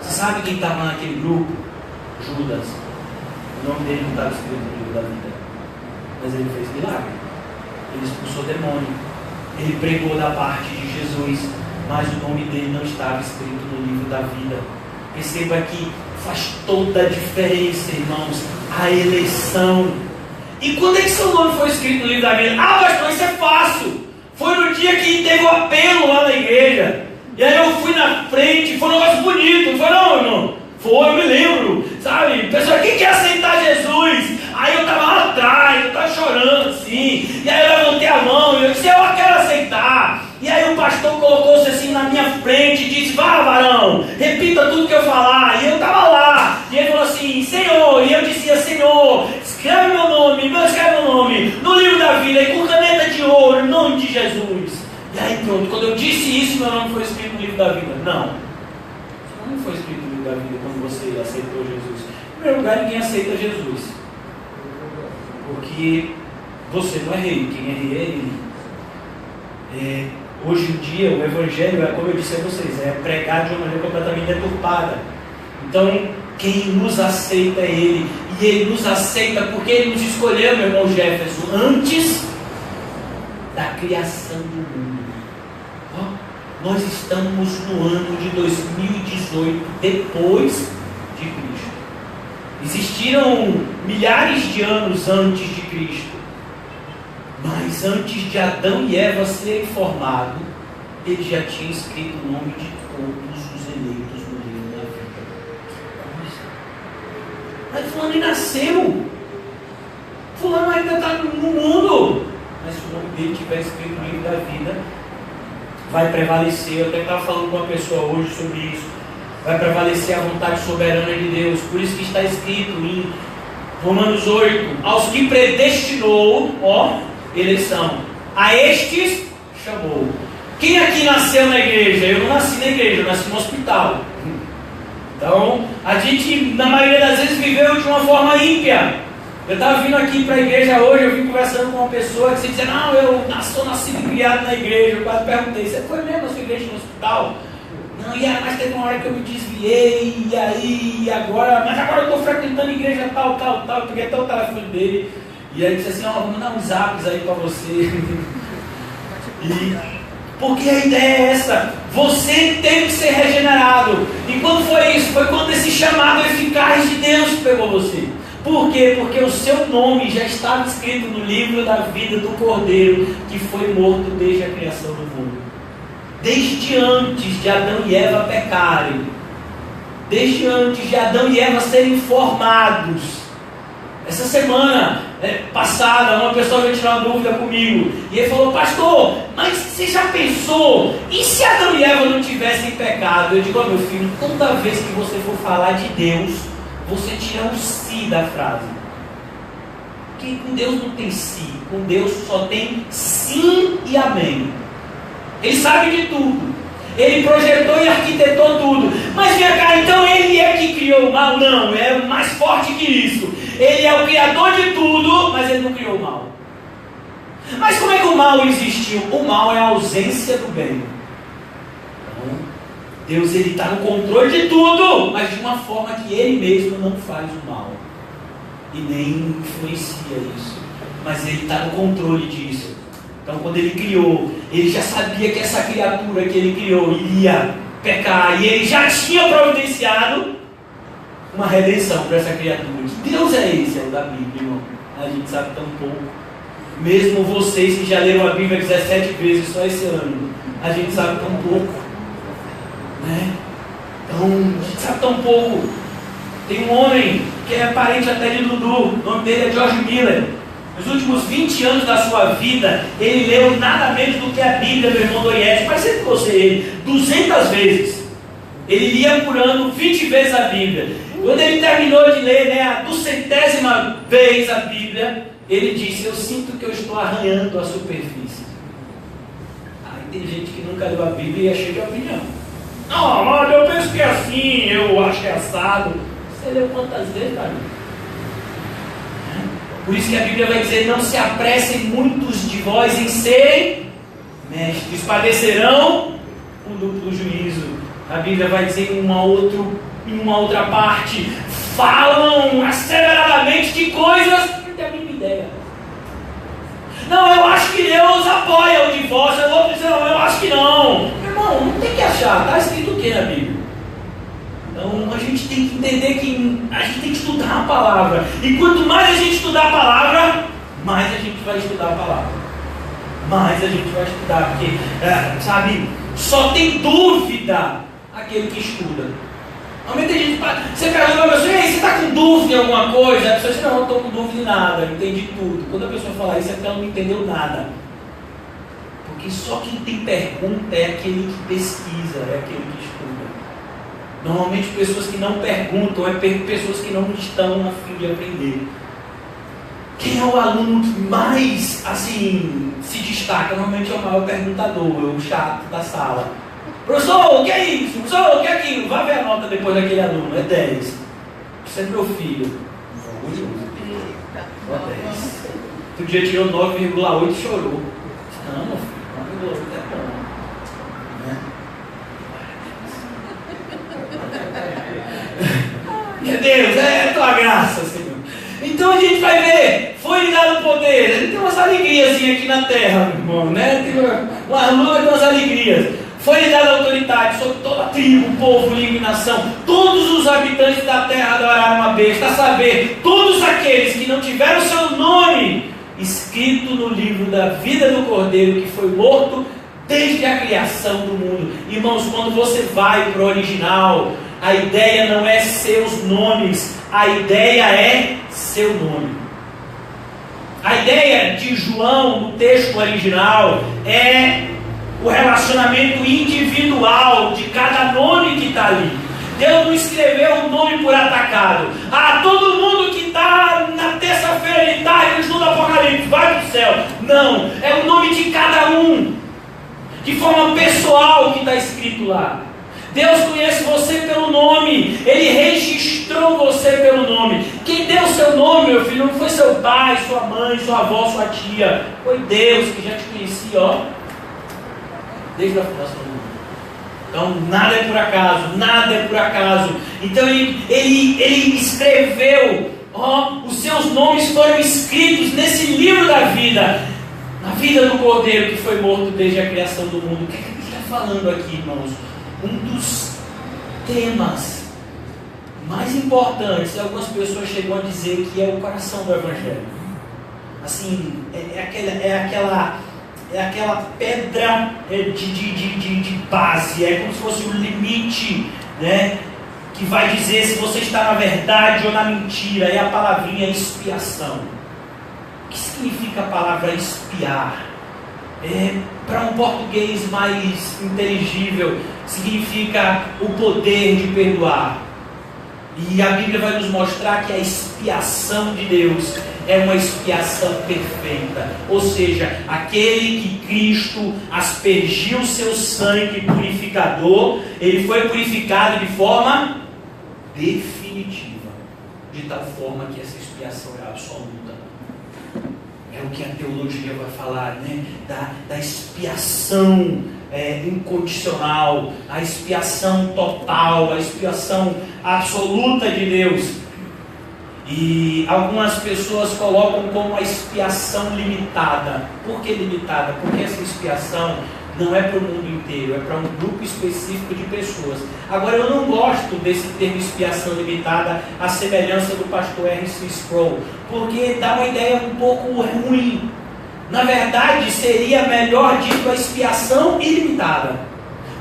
Você sabe quem estava naquele grupo? Judas. O nome dele não estava escrito no livro da vida, mas ele fez milagre. Ele expulsou demônio, ele pregou da parte de Jesus, mas o nome dele não estava escrito no livro da vida. Perceba que faz toda a diferença, irmãos, a eleição. E quando é que seu nome foi escrito no livro da vida? Ah, pastor, isso é fácil. Foi no dia que teve o apelo lá na igreja. E aí eu fui na frente, foi um negócio bonito. Não foi não, irmão? Foi, eu me lembro. Sabe, pessoal, quem quer aceitar Jesus? Aí eu estava lá atrás, eu estava chorando assim. E aí eu levantei a mão e eu disse: eu quero aceitar. E aí o pastor colocou-se assim na minha frente e disse: vá, varão, repita tudo que eu falar. E eu estava lá, e ele falou assim: Senhor. E eu dizia: Senhor, escreve meu nome no livro da vida, e com caneta de ouro, em nome de Jesus. E aí pronto, quando eu disse isso, meu nome foi escrito no livro da vida. Não, seu nome foi escrito no livro da vida quando você aceitou Jesus. Em primeiro lugar, ninguém aceita Jesus, porque você não é rei, quem é rei é ele. Hoje em dia o evangelho é, como eu disse a vocês, é pregar de uma maneira completamente deturpada. Então quem nos aceita é Ele, e Ele nos aceita porque Ele nos escolheu, meu irmão Jefferson, antes da criação do mundo. Nós estamos no ano de 2018 depois de Cristo. Existiram milhares de anos antes de Cristo. Mas antes de Adão e Eva serem formados, Ele já tinha escrito o nome de todos os eleitos no livro da vida. Mas fulano nem nasceu. Fulano ainda está no mundo. Mas se o nome dele estiver escrito no livro da vida, vai prevalecer. Eu até estava falando com uma pessoa hoje sobre isso. Vai prevalecer a vontade soberana de Deus. Por isso que está escrito em Romanos 8: aos que predestinou, eleição, a estes chamou. Quem aqui nasceu na igreja? Eu não nasci na igreja, eu nasci no hospital. Então, a gente, na maioria das vezes, viveu de uma forma ímpia. Eu estava vindo aqui para a igreja hoje, eu vim conversando com uma pessoa que se dizia: não, eu sou nascido e criado na igreja. Eu quase perguntei: você foi mesmo na sua igreja no hospital? Não, mas teve uma hora que eu me desviei, e aí, e agora, mas agora eu estou frequentando a igreja tal. Eu peguei até o telefone dele. E aí disse assim: vou mandar uns zaps aí para você. Porque a ideia é essa: você tem que ser regenerado. E quando foi isso? Foi quando esse chamado eficaz de Deus pegou você. Por quê? Porque o seu nome já estava escrito no livro da vida do Cordeiro, que foi morto desde a criação do mundo. Desde antes de Adão e Eva pecarem, desde antes de Adão e Eva serem formados, Essa semana passada, uma pessoa veio tirar uma dúvida comigo. E ele falou: pastor, mas você já pensou? E se Adão e Eva não tivessem pecado? Eu digo: ó, meu filho, toda vez que você for falar de Deus, você tira o si da frase. Porque com Deus não tem si. Com Deus só tem sim e amém. Ele sabe de tudo. Ele projetou e arquitetou tudo. Mas minha cara, então ele é que criou o mal? Não, é mais forte que isso. Ele é o criador de tudo, mas ele não criou o mal. Mas como é que o mal existiu? O mal é a ausência do bem. Então, Deus está no controle de tudo, mas de uma forma que ele mesmo não faz o mal. E nem influencia isso. Mas ele está no controle disso. Então, quando ele criou, ele já sabia que essa criatura que ele criou iria pecar. E ele já tinha providenciado uma redenção para essa criatura. Que Deus é esse? É o da Bíblia, irmão. A gente sabe tão pouco. Mesmo vocês que já leram a Bíblia 17 vezes só esse ano, a gente sabe tão pouco. Né? Então, a gente sabe tão pouco. Tem um homem que é parente até de Dudu. O nome dele é George Miller. Nos últimos 20 anos da sua vida, ele leu nada menos do que a Bíblia, meu irmão Doriete, parece que você ele, 200 vezes. Ele lia por ano 20 vezes a Bíblia. Quando ele terminou de ler, né, a 200ª vez a Bíblia, ele disse: eu sinto que eu estou arranhando a superfície. Aí tem gente que nunca leu a Bíblia e é cheio de opinião. Não, mas eu penso que é assim, eu acho que é assado. Você leu quantas vezes, cara? Por isso que a Bíblia vai dizer: não se apressem muitos de vós em serem mestres, padecerão o duplo juízo. A Bíblia vai dizer em uma outra parte: falam aceleradamente de coisas que não tem a mínima ideia. Não, eu acho que Deus apoia o divórcio. Eu vou dizer: não, eu acho que não. Irmão, não tem que achar, está escrito o que na Bíblia? Então a gente tem que entender que a gente tem que estudar a palavra. E quanto mais a gente estudar a palavra, mais a gente vai estudar a palavra. Mais a gente vai estudar. Porque, sabe, só tem dúvida aquele que estuda. Normalmente a gente, você pergunta para a pessoa: você está com dúvida em alguma coisa? A pessoa diz: não, eu estou com dúvida em nada, eu entendi tudo. Quando a pessoa fala isso, é porque ela não entendeu nada. Porque só quem tem pergunta é aquele que pesquisa, é aquele que estuda. Normalmente pessoas que não perguntam é pessoas que não estão a fim de aprender. Quem é o aluno que mais assim se destaca? Normalmente é o maior perguntador, é o chato da sala. Professor, o que é isso? Professor, o que é aquilo? Vai ver a nota depois daquele aluno, é 10. Isso é meu filho. Orgulhoso. É 10. Outro dia tirou 9,8 e chorou. Não, meu filho, 9,8 é bom. Meu Deus, é tua graça, Senhor. Então a gente vai ver, foi lhe dado o poder. Ele tem umas alegrias aqui na terra, meu irmão, né? Tem uma lua com umas alegrias. Foi lhe dada autoridade sobre toda a tribo, povo, língua e nação. Todos os habitantes da terra adoraram a besta, a saber, todos aqueles que não tiveram seu nome escrito no livro da vida do Cordeiro, que foi morto desde a criação do mundo. Irmãos, quando você vai para o original, a ideia não é seus nomes, a ideia é seu nome. A ideia de João no texto original é o relacionamento individual de cada nome que está ali. Deus não escreveu o nome por atacado. Todo mundo que está na terça-feira de tarde estuda Apocalipse, vai para o céu. Não, é o nome de cada um, de forma pessoal, que está escrito lá. Deus conhece você pelo nome. Ele registrou você pelo nome. Quem deu o seu nome, meu filho, não foi seu pai, sua mãe, sua avó, sua tia. Foi Deus que já te conhecia, ó, desde a fundação do mundo. Então nada é por acaso, nada é por acaso. Então ele escreveu, ó, os seus nomes foram escritos nesse livro da vida, na vida do Cordeiro que foi morto desde a criação do mundo. O que é que ele está falando aqui, irmãos? Um dos temas mais importantes, algumas pessoas chegam a dizer que é o coração do Evangelho. Assim, é aquela pedra de base, é como se fosse o limite, né, que vai dizer se você está na verdade ou na mentira, é a palavrinha expiação. O que significa a palavra expiar? Para um português mais inteligível, significa o poder de perdoar. E a Bíblia vai nos mostrar que a expiação de Deus é uma expiação perfeita. Ou seja, aquele que Cristo aspergiu seu sangue purificador, ele foi purificado de forma definitiva, de tal forma que essa expiação é absoluta. É o que a teologia vai falar, né? Da expiação incondicional, a expiação total, a expiação absoluta de Deus. E algumas pessoas colocam como a expiação limitada. Por que limitada? Porque essa expiação não é para o mundo inteiro, é para um grupo específico de pessoas. Agora, eu não gosto desse termo expiação limitada, a semelhança do pastor R.C. Sproul, porque dá uma ideia um pouco ruim. Na verdade, seria melhor dito a expiação ilimitada.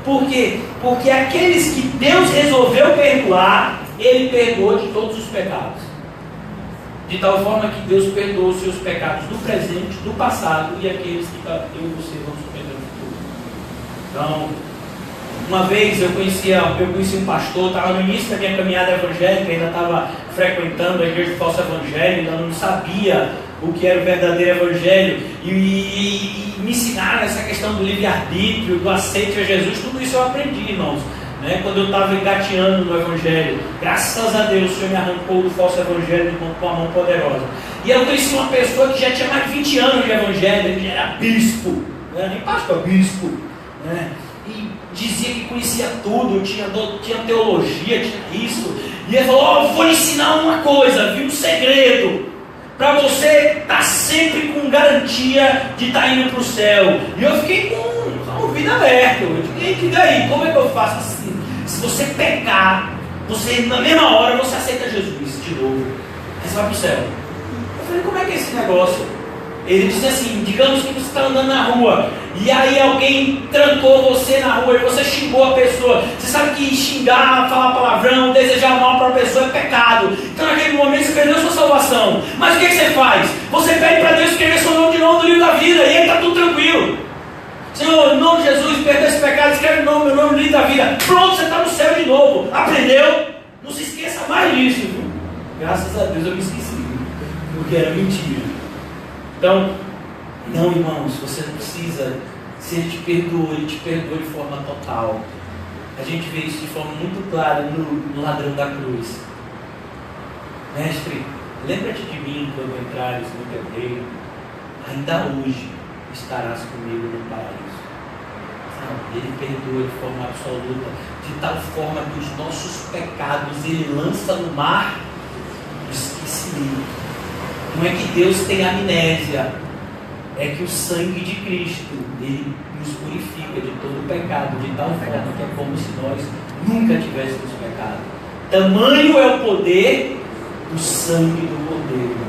Por quê? Porque aqueles que Deus resolveu perdoar, Ele perdoou de todos os pecados. De tal forma que Deus perdoou os seus pecados do presente, do passado e aqueles que eu e você vamos cometer no futuro. Então, uma vez eu conheci um pastor, estava no início da minha caminhada evangélica, ainda estava frequentando a igreja do falso evangelho, ainda não sabia o que era o verdadeiro evangelho, e me ensinaram essa questão do livre-arbítrio, do aceite a Jesus. Tudo isso eu aprendi, irmãos, né? Quando eu estava engateando no evangelho. Graças a Deus o Senhor me arrancou do falso evangelho com a mão poderosa. E eu conheci uma pessoa que já tinha mais de 20 anos de evangelho, ele era bispo, não era nem pastor, bispo, né? E dizia que conhecia tudo, tinha teologia, tinha isso. E ele falou: vou lhe ensinar uma coisa, viu? Um segredo para você estar sempre com garantia de estar indo para o céu. E eu fiquei com o ouvido aberto. Eu diga aí, como é que eu faço assim? Se você pecar, você na mesma hora você aceita Jesus de novo, aí você vai para o céu. Eu falei: como é que é esse negócio? Ele disse assim: digamos que você está andando na rua e aí alguém trancou você na rua e você xingou a pessoa. Você sabe que xingar, falar palavrão, desejar mal para a pessoa é pecado. Então naquele momento você perdeu a sua salvação. Mas o que você faz? Você pede para Deus escrever seu nome de novo no livro da vida, e aí está tudo tranquilo. Senhor, em nome de Jesus, perdoa esse pecado, escreve meu nome no livro da vida. Pronto, você está no céu de novo. Aprendeu? Não se esqueça mais disso, viu? Graças a Deus eu me esqueci, porque era mentira. Então, não, irmãos, você não precisa. Se Ele te perdoa, Ele te perdoa de forma total. A gente vê isso de forma muito clara no ladrão da cruz. Mestre, lembra-te de mim quando entrares no teu reino. Ainda hoje estarás comigo no paraíso. Não, Ele perdoa de forma absoluta, de tal forma que os nossos pecados Ele lança no mar do esquecimento. Não é que Deus tem amnésia, é que o sangue de Cristo, Ele nos purifica de todo o pecado, de tal forma que é como se nós nunca tivéssemos pecado. Tamanho é o poder do sangue do Cordeiro.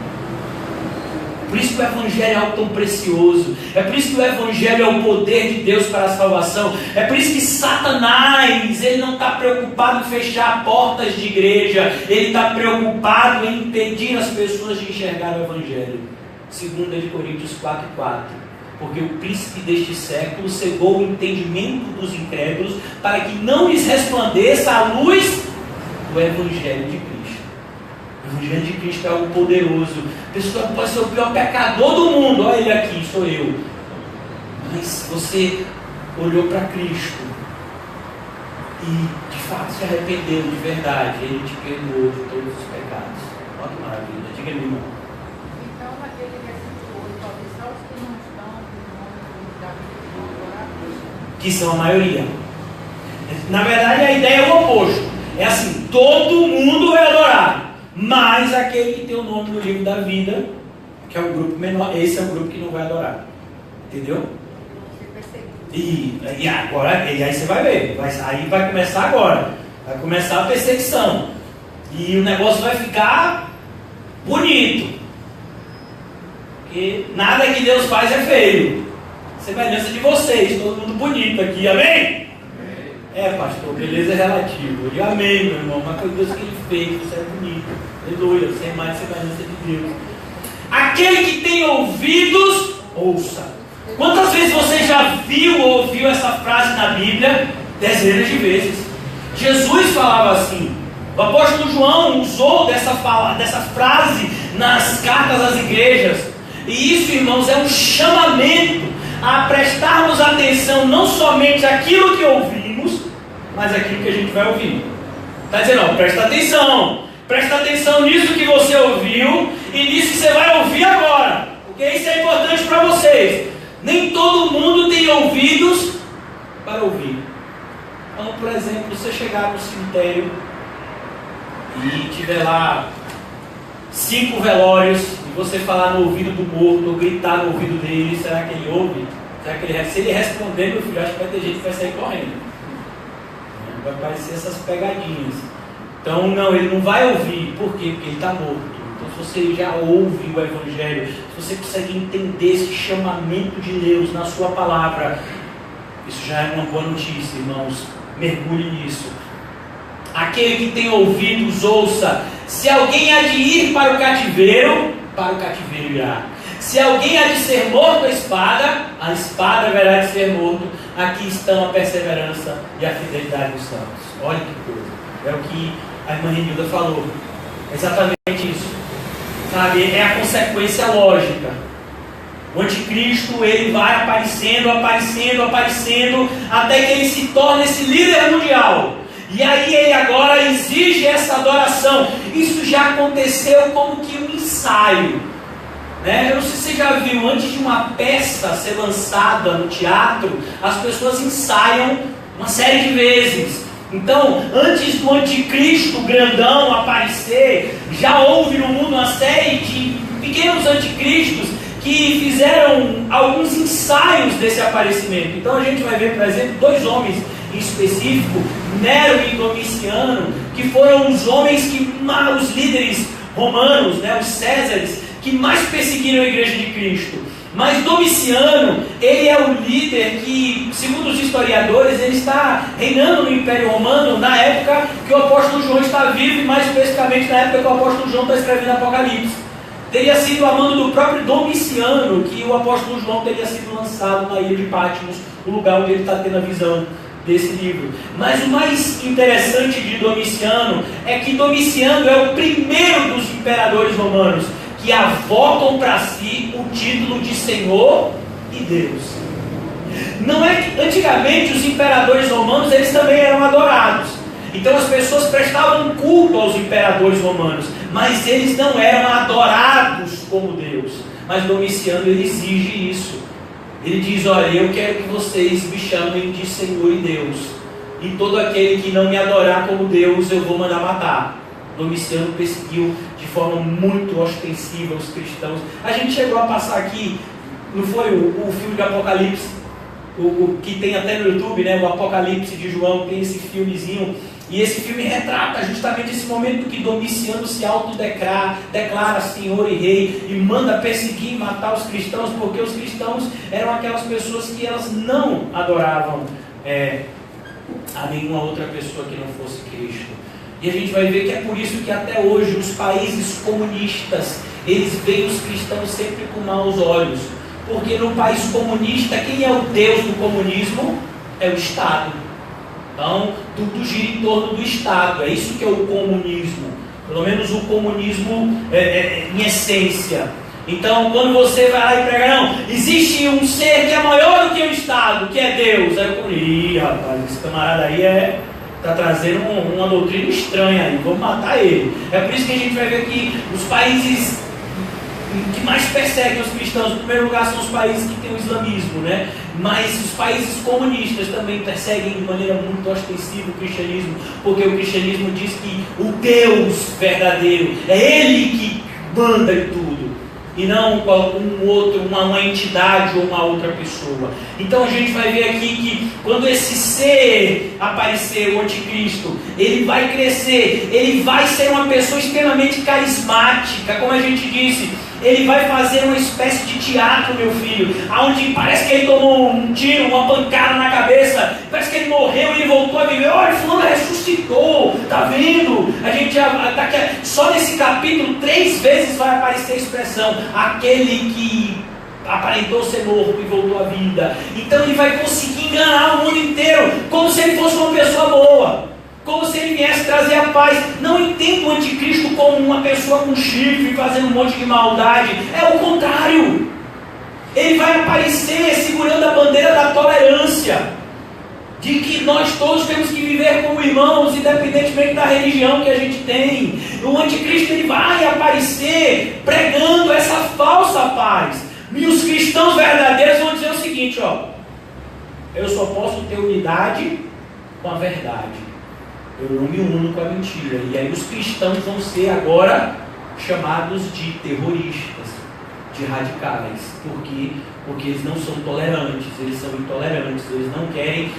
Por isso que o Evangelho é algo tão precioso. É por isso que o Evangelho é o poder de Deus para a salvação. É por isso que Satanás, ele não está preocupado em fechar portas de igreja. Ele está preocupado em impedir as pessoas de enxergar o Evangelho. 2 Coríntios 4:4. Porque o príncipe deste século cegou o entendimento dos incrédulos, para que não lhes resplandeça a luz do Evangelho de Cristo. O Evangelho de Cristo é algo poderoso. A pessoa pode ser o pior pecador do mundo. Olha ele aqui, sou eu. Mas você olhou para Cristo e de fato se arrependeu de verdade. Ele te perdoou de todos os pecados. Olha que maravilha. Diga, meu irmão. Então, naquele versículo, talvez só os que não estão no da vida vão adorar a Deus. Que são a maioria. Na verdade, a ideia é o oposto. É assim: todo mundo vai adorar, mas aquele que tem o nome no livro da vida, que é o grupo menor, esse é o grupo que não vai adorar. Entendeu? E agora, e aí você vai ver, aí vai começar agora, vai começar a perseguição, e o negócio vai ficar bonito, porque nada que Deus faz é feio. Semelhança de vocês, todo mundo bonito aqui, amém? Pastor, beleza é relativo. Eu digo amém, meu irmão, mas foi Deus que ele fez, isso é bonito. Aleluia, sem mais semelhança de Deus. Aquele que tem ouvidos, ouça. Quantas vezes você já viu ou ouviu essa frase na Bíblia? Dezenas de vezes. Jesus falava assim. O apóstolo João usou dessa frase nas cartas às igrejas. E isso, irmãos, é um chamamento a prestarmos atenção não somente àquilo que ouvimos, mas àquilo que a gente vai ouvir. Está dizendo, ó, presta atenção nisso que você ouviu e nisso que você vai ouvir agora, porque isso é importante para vocês. Nem todo mundo tem ouvidos para ouvir. Então, por exemplo, você chegar no cemitério e tiver lá 5 velórios e você falar no ouvido do morto ou gritar no ouvido dele, será que ele ouve? Se ele responder, meu filho, acho que vai ter gente que vai sair correndo. Vai aparecer essas pegadinhas. Então, não, ele não vai ouvir. Por quê? Porque ele está morto. Então, se você já ouve o Evangelho, se você consegue entender esse chamamento de Deus na sua palavra, isso já é uma boa notícia, irmãos. Mergulhe nisso. Aquele que tem ouvidos, ouça. Se alguém há de ir para o cativeiro irá. Se alguém há de ser morto a espada haverá de ser morto. Aqui estão a perseverança e a fidelidade dos santos. Olha que coisa. É o que a irmã Renilda falou. É exatamente isso. Sabe? É a consequência lógica. O anticristo, ele vai aparecendo, até que ele se torna esse líder mundial. E aí ele agora exige essa adoração. Isso já aconteceu como que um ensaio, né? Eu não sei se você já viu, antes de uma peça ser lançada no teatro, as pessoas ensaiam uma série de vezes. Então, antes do anticristo grandão aparecer, já houve no mundo uma série de pequenos anticristos que fizeram alguns ensaios desse aparecimento. Então a gente vai ver, por exemplo, 2 homens em específico, Nero e Domiciano, que foram os homens os líderes romanos, né, os Césares, que mais perseguiram a igreja de Cristo. Mas Domiciano, ele é o líder que, segundo os historiadores, ele está reinando no Império Romano na época que o apóstolo João está vivo, e mais especificamente na época que o apóstolo João está escrevendo Apocalipse. Teria sido a mando do próprio Domiciano que o apóstolo João teria sido lançado na ilha de Patmos, o lugar onde ele está tendo a visão desse livro. Mas o mais interessante de Domiciano é que Domiciano é o primeiro dos imperadores romanos que avocam para si o título de Senhor e Deus. Não é que antigamente os imperadores romanos eles também eram adorados. Então as pessoas prestavam culto aos imperadores romanos, mas eles não eram adorados como Deus. Mas Domiciano ele exige isso. Ele diz, olha, eu quero que vocês me chamem de Senhor e Deus. E todo aquele que não me adorar como Deus, eu vou mandar matar. Domiciano perseguiu de forma muito ostensiva os cristãos. A gente chegou a passar aqui, não foi o filme de Apocalipse, o que tem até no YouTube, né? O Apocalipse de João, tem esse filmezinho. E esse filme retrata justamente esse momento que Domiciano se autodeclara Senhor e Rei e manda perseguir e matar os cristãos, porque os cristãos eram aquelas pessoas que elas não adoravam a nenhuma outra pessoa que não fosse Cristo. E a gente vai ver que é por isso que até hoje os países comunistas, eles veem os cristãos sempre com maus olhos. Porque no país comunista, quem é o Deus do comunismo? É o Estado. Então, tudo gira em torno do Estado. É isso que é o comunismo. Pelo menos o comunismo em essência. Então, quando você vai lá e prega, não, existe um ser que é maior do que o Estado, que é Deus. Aí eu falo, rapaz, esse camarada aí está trazendo uma doutrina estranha aí, vamos matar ele. É por isso que a gente vai ver que os países que mais perseguem os cristãos, em primeiro lugar, são os países que têm o islamismo, né? Mas os países comunistas também perseguem de maneira muito ostensiva o cristianismo, porque o cristianismo diz que o Deus verdadeiro é Ele que manda em tudo, e não uma entidade ou uma outra pessoa. Então a gente vai ver aqui que quando esse ser aparecer, o anticristo, ele vai crescer, ele vai ser uma pessoa extremamente carismática, como a gente disse. Ele vai fazer uma espécie de teatro, meu filho, onde parece que ele tomou um tiro, uma pancada na cabeça, parece que ele morreu e ele voltou a viver. Olha, fulano ressuscitou, tá vendo? A gente já tá aqui, só nesse capítulo 3 vezes vai aparecer a expressão, aquele que aparentou ser morto e voltou à vida. Então ele vai conseguir enganar o mundo inteiro, como se ele fosse uma pessoa boa, como se ele viesse trazer a paz. Não entenda o anticristo como uma pessoa com chifre, fazendo um monte de maldade. É o contrário. Ele vai aparecer segurando a bandeira da tolerância, de que nós todos temos que viver como irmãos, independentemente da religião que a gente tem. O anticristo ele vai aparecer pregando essa falsa paz. E os cristãos verdadeiros vão dizer o seguinte, ó: eu só posso ter unidade com a verdade, eu não me uno com a mentira. E aí os cristãos vão ser agora chamados de terroristas, de radicais. Por quê? Porque eles não são tolerantes, eles são intolerantes, eles não querem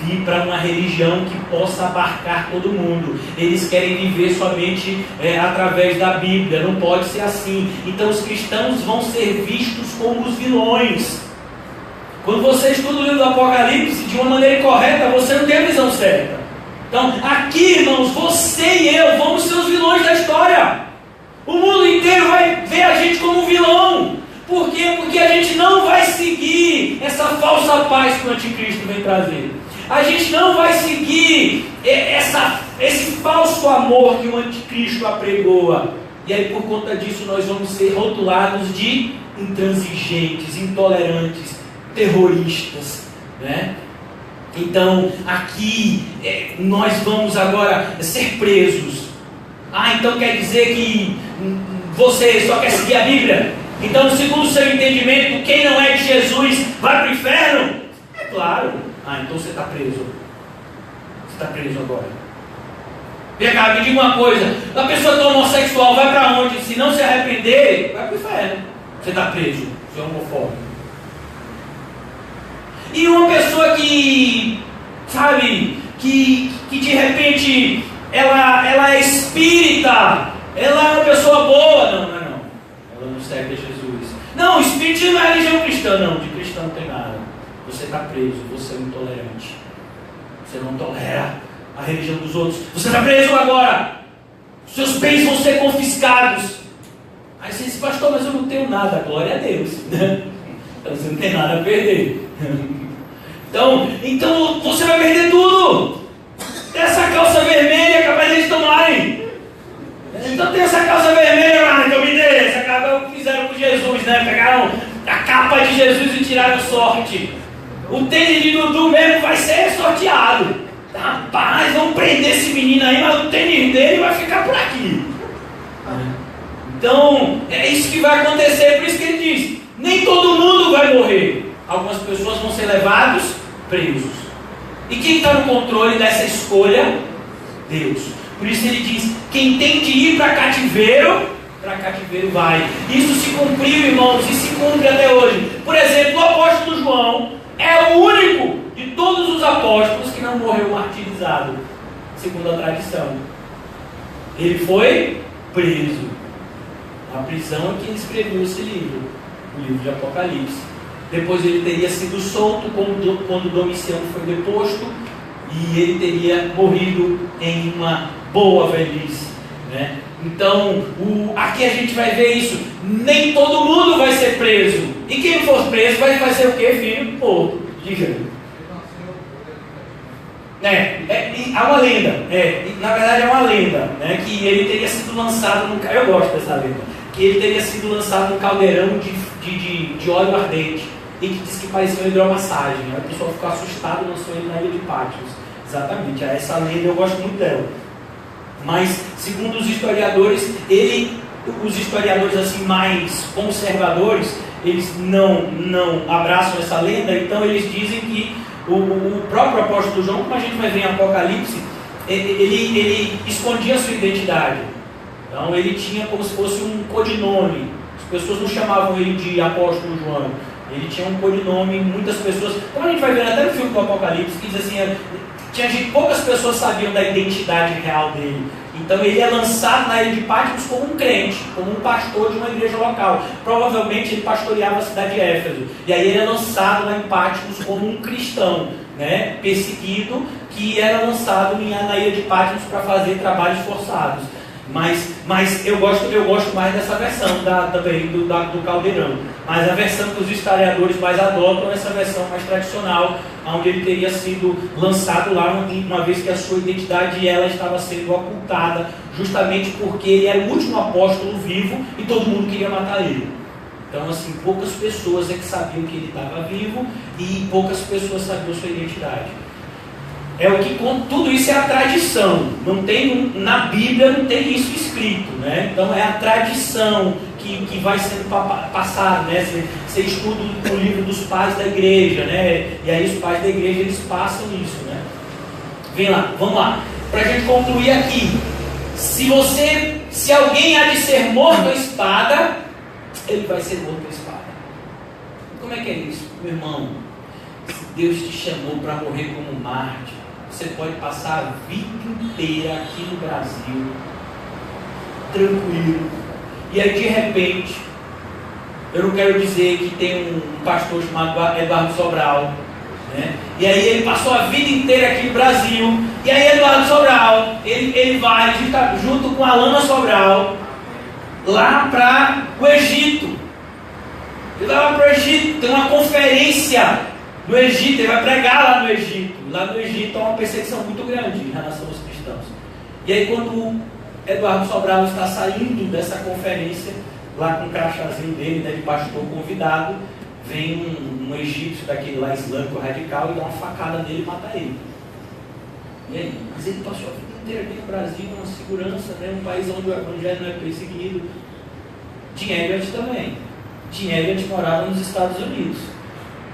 vir para uma religião que possa abarcar todo mundo. Eles querem viver somente através da Bíblia, não pode ser assim. Então os cristãos vão ser vistos como os vilões. Quando você estuda o livro do Apocalipse de uma maneira correta, você não tem a visão certa. Então aqui, irmãos, você e eu vamos ser os vilões da história. O mundo inteiro vai ver a gente como um vilão. Por quê? Porque a gente não vai seguir essa falsa paz que o anticristo vem trazer. A gente não vai seguir esse falso amor que o anticristo apregoa. E aí por conta disso nós vamos ser rotulados de intransigentes, intolerantes, terroristas, né? Então aqui nós vamos agora ser presos. Então quer dizer que você só quer seguir a Bíblia? Então, segundo o seu entendimento, quem não é de Jesus vai para o inferno? É claro. Então você está preso. Você está preso agora. Vem cá, me diga uma coisa: a pessoa que é homossexual vai para onde? Se não se arrepender, vai para o inferno. Você está preso. Você é homofóbico. E uma pessoa que, sabe, que de repente ela é espírita, ela é uma pessoa boa. Não. Ela não segue a Jesus. Não, espiritismo não é religião cristã. Não, de cristão não tem nada. Você está preso, você é intolerante. Você não tolera a religião dos outros. Você está preso agora. Seus bens vão ser confiscados. Aí você diz: pastor, mas eu não tenho nada. Glória a Deus. Então você não tem nada a perder. Então você vai perder tudo. Essa calça vermelha é capaz de eles tomarem. Então tem essa calça vermelha, que eu me dei. Essa capa fizeram com Jesus, né? Pegaram a capa de Jesus e tiraram sorte. O tênis de Dudu mesmo vai ser sorteado. Rapaz, vamos prender esse menino aí, mas o tênis dele vai ficar por aqui. Então, é isso que vai acontecer. Por isso que ele diz: nem todo mundo vai morrer. Algumas pessoas vão ser levados presos. E quem está no controle dessa escolha? Deus. Por isso ele diz: quem tem de ir para cativeiro vai. Isso se cumpriu, irmãos, e se cumpre até hoje. Por exemplo, o apóstolo João é o único de todos os apóstolos que não morreu martirizado, segundo a tradição. Ele foi preso. A prisão é quem escreveu esse livro, o livro de Apocalipse. Depois ele teria sido solto quando Domiciano foi deposto, e ele teria morrido em uma boa velhice, né? Então, aqui a gente vai ver isso. Nem todo mundo vai ser preso. E quem for preso vai ser o quê, filho? Pô, diga. Há uma lenda. Na verdade é uma lenda, né? Que ele teria sido lançado num... Eu gosto dessa lenda. Que ele teria sido lançado num caldeirão de óleo ardente. E que diz que parecia uma hidromassagem. A pessoa ficou assustada e lançou ele na ilha de Patmos. Exatamente, essa lenda eu gosto muito dela. Mas, segundo os historiadores, os historiadores assim mais conservadores, eles não abraçam essa lenda. Então eles dizem que o próprio apóstolo João, como a gente vai ver em Apocalipse, ele escondia a sua identidade. Então ele tinha como se fosse um codinome. As pessoas não chamavam ele de apóstolo João. Ele tinha um codinome. Muitas pessoas, como a gente vai ver até no filme do Apocalipse, que diz assim: poucas pessoas sabiam da identidade real dele. Então ele é lançado na ilha de Patmos como um crente, como um pastor de uma igreja local. Provavelmente ele pastoreava a cidade de Éfeso. E aí ele é lançado lá em Patmos como um cristão, né, perseguido, que era lançado na ilha de Patmos para fazer trabalhos forçados. Mas eu gosto mais dessa versão também do Caldeirão. Mas a versão que os historiadores mais adotam é essa versão mais tradicional, onde ele teria sido lançado lá, uma vez que a sua identidade ela estava sendo ocultada, justamente porque ele era o último apóstolo vivo e todo mundo queria matar ele. Então, assim, poucas pessoas é que sabiam que ele estava vivo e poucas pessoas sabiam sua identidade. É o que tudo isso é a tradição. Não tem na Bíblia não tem isso escrito, né? Então é a tradição que vai sendo passada, né? Você estuda o livro dos pais da igreja, né? E aí os pais da igreja eles passam isso, né? Vem lá, vamos lá. Para a gente concluir aqui, se alguém há de ser morto à espada, ele vai ser morto à espada. Como é que é isso, meu irmão? Se Deus te chamou para morrer como mártir, você pode passar a vida inteira aqui no Brasil, tranquilo, e aí de repente, eu não quero dizer que tem um pastor chamado Eduardo Sobral, né? E aí ele passou a vida inteira aqui no Brasil, e aí Eduardo Sobral, ele vai junto com a Alana Sobral, lá para o Egito. Ele vai lá para o Egito, tem uma conferência no Egito, ele vai pregar lá no Egito. Lá no Egito há uma perseguição muito grande em relação aos cristãos. E aí quando o Eduardo Sobral está saindo dessa conferência, lá com o crachazinho dele, né, de pastor convidado, vem um egípcio daquele lá islâmico radical e dá uma facada nele e mata ele. E aí? Mas ele passou a vida inteira aqui no Brasil, uma segurança, né, um país onde o evangelho não é perseguido. Tim Elliott também. Tim Elliott morava nos Estados Unidos,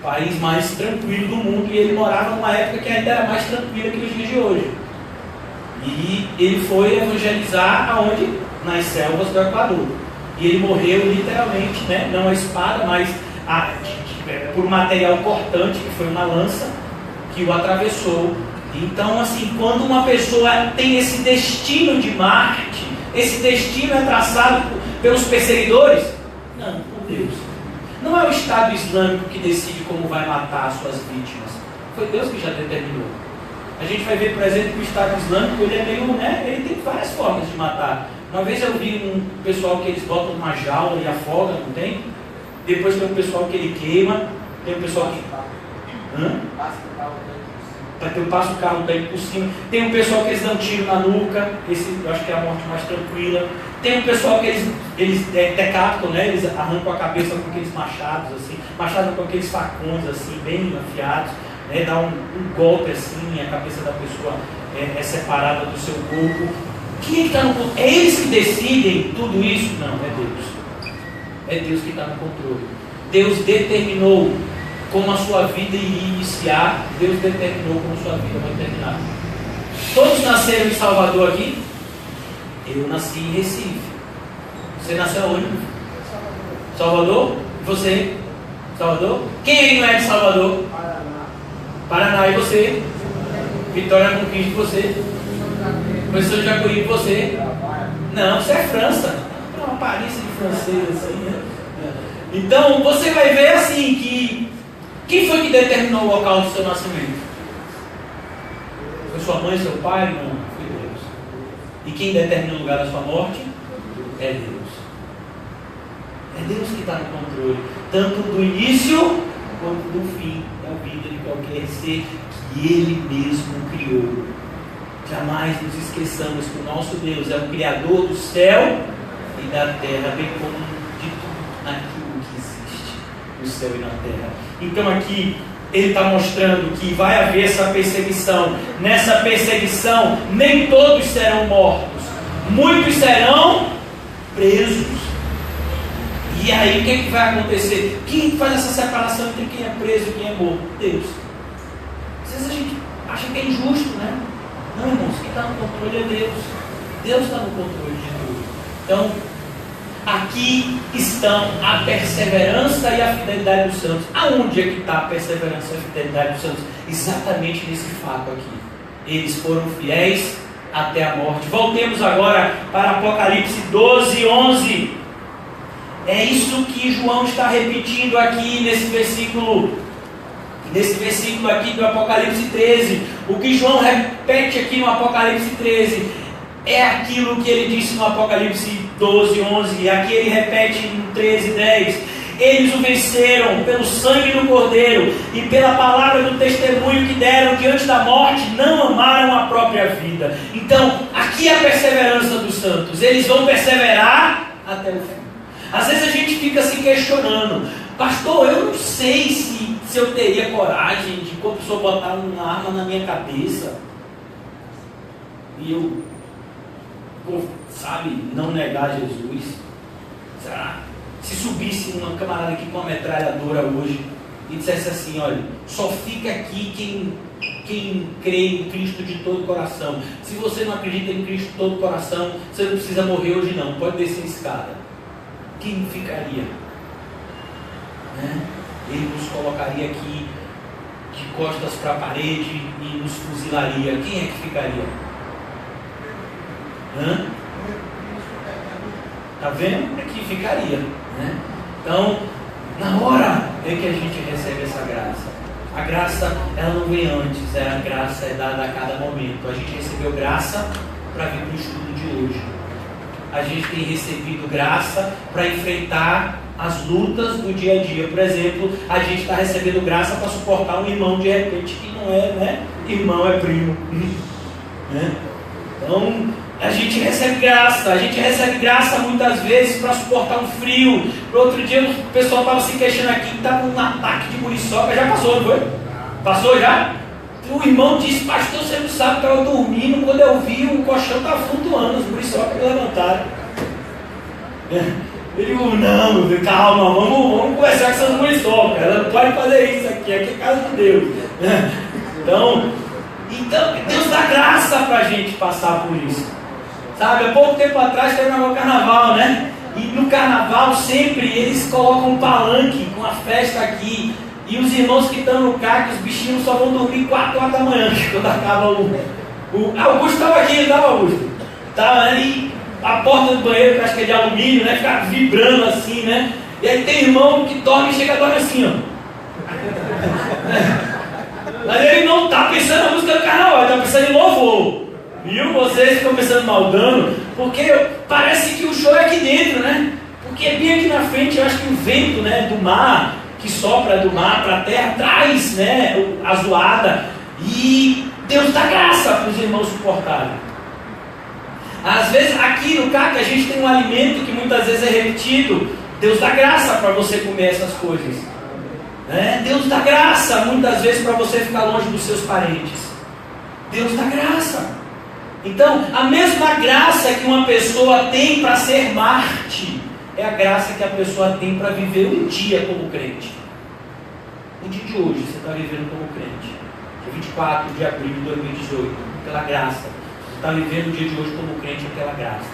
país mais tranquilo do mundo, e ele morava numa época que ainda era mais tranquila que nos dias de hoje. E ele foi evangelizar aonde? Nas selvas do Equador. E ele morreu literalmente, né? Não a espada, mas por um material cortante, que foi uma lança que o atravessou. Então, assim, quando uma pessoa tem esse destino de Marte, esse destino é traçado pelos perseguidores? Não, por Deus. Não é o Estado Islâmico que decide como vai matar as suas vítimas. Foi Deus que já determinou. A gente vai ver, por exemplo, que o Estado Islâmico ele é meio, né, ele tem várias formas de matar. Uma vez eu vi um pessoal que eles botam numa jaula e afogam, não tem? Depois tem um pessoal que ele queima, tem um pessoal que... passa o carro daí por cima. Tem um pessoal que eles dão tiro na nuca, esse eu acho que é a morte mais tranquila. Tem um pessoal que eles decapitam, né? Eles arrancam a cabeça com aqueles machados, assim, machado com aqueles facões, assim, bem afiados, né? Dá um golpe assim, a cabeça da pessoa é separada do seu corpo. Quem é que está no controle? É eles que decidem tudo isso? Não, é Deus. É Deus que está no controle. Deus determinou como a sua vida iria iniciar, Deus determinou como a sua vida vai terminar. Todos nasceram em Salvador aqui? Eu nasci em Recife. Você nasceu onde? Salvador? Você? Salvador? Quem aí não é de Salvador? Paraná. E você? Vitória Conquista, você? Professor Jacuí, você? Não, você é França. É uma aparência de francês assim, né? Então você vai ver assim que quem foi que determinou o local do seu nascimento? Foi sua mãe, seu pai? Não, foi Deus. E quem determina o lugar da sua morte? É Deus. É Deus que está no controle, tanto do início quanto do fim da vida de qualquer ser que Ele mesmo criou. Jamais nos esqueçamos que o nosso Deus é o Criador do céu e da terra, bem como de tudo aquilo que existe no céu e na terra. Então aqui ele está mostrando que vai haver essa perseguição. Nessa perseguição nem todos serão mortos, muitos serão presos. E aí o que, que vai acontecer? Quem faz essa separação entre quem é preso e quem é morto? Deus. Às vezes a gente acha que é injusto, né? Não, irmãos, quem está no controle é Deus. Deus está no controle de tudo. Então aqui estão a perseverança e a fidelidade dos santos. Aonde é que está a perseverança e a fidelidade dos santos? Exatamente nesse fato aqui. eles foram fiéis até a morte. Voltemos agora para Apocalipse 12, 11. É isso que João está repetindo aqui nesse versículo aqui do Apocalipse 13. O que João repete aqui no Apocalipse 13 é aquilo que ele disse no Apocalipse 12, 11. E aqui ele repete no 13, 10. Eles o venceram pelo sangue do Cordeiro e pela palavra do testemunho que deram diante da morte, não amaram a própria vida. Então, aqui é a perseverança dos santos. Eles vão perseverar até o fim. Às vezes a gente fica se questionando: pastor, eu não sei se eu teria coragem de, quando a pessoa botar uma arma na minha cabeça e eu, não negar Jesus. Será? Se subisse uma camarada aqui com uma metralhadora hoje e dissesse assim: olha, só fica aqui quem crê em Cristo de todo o coração. Se você não acredita em Cristo de todo o coração, você não precisa morrer hoje não, pode descer a escada. Quem ficaria? Ele nos colocaria aqui de costas para a parede e nos fuzilaria. Quem é que ficaria? Tá vendo? Aqui ficaria, né? Então, na hora é que a gente recebe essa graça. A graça, ela não vem antes, a graça é dada a cada momento. A gente recebeu graça para vir para o estudo de hoje. A gente tem recebido graça para enfrentar as lutas do dia a dia. Por exemplo, a gente está recebendo graça para suportar um irmão de repente que não é, né? Irmão é primo. Né? Então, a gente recebe graça muitas vezes para suportar um frio. Outro dia o pessoal estava se queixando aqui que estava um ataque de muriçoca. Já passou, não foi? Passou já? O irmão disse: pastor, você não sabe, estava dormindo, quando eu vi o colchão estava flutuando, os muriçocas levantaram. Ele disse: não, calma, vamos conversar com essas muriçocas, ela não pode fazer isso aqui é casa de Deus. Então Deus dá graça para a gente passar por isso. Sabe, há pouco tempo atrás teve o carnaval, né? E no carnaval sempre eles colocam um palanque com a festa aqui. E os irmãos que estão no carro, os bichinhos só vão dormir 4 horas da manhã, quando acaba o Augusto estava aqui, não estava, Augusto? Estava ali, a porta do banheiro, que acho que é de alumínio, né? Fica vibrando assim, né? E aí tem irmão que dorme e chega a dormir assim, ó. Mas ele não está pensando na música do carnaval, ele está pensando em louvor. Viu? Vocês ficam pensando maldando, porque parece que o show é aqui dentro, né? Porque bem aqui na frente, eu acho que o vento, né, do mar, que sopra do mar para a terra, traz, né, a zoada, e Deus dá graça para os irmãos suportarem. Às vezes aqui no CAC a gente tem um alimento que muitas vezes é repetido. Deus dá graça para você comer essas coisas, né? Deus dá graça muitas vezes para você ficar longe dos seus parentes. Deus dá graça. Então, a mesma graça que uma pessoa tem para ser Marte é a graça que a pessoa tem para viver um dia como crente. O dia de hoje você está vivendo como crente. Dia 24 de abril de 2018, pela graça. Você está vivendo o dia de hoje como crente, pela graça.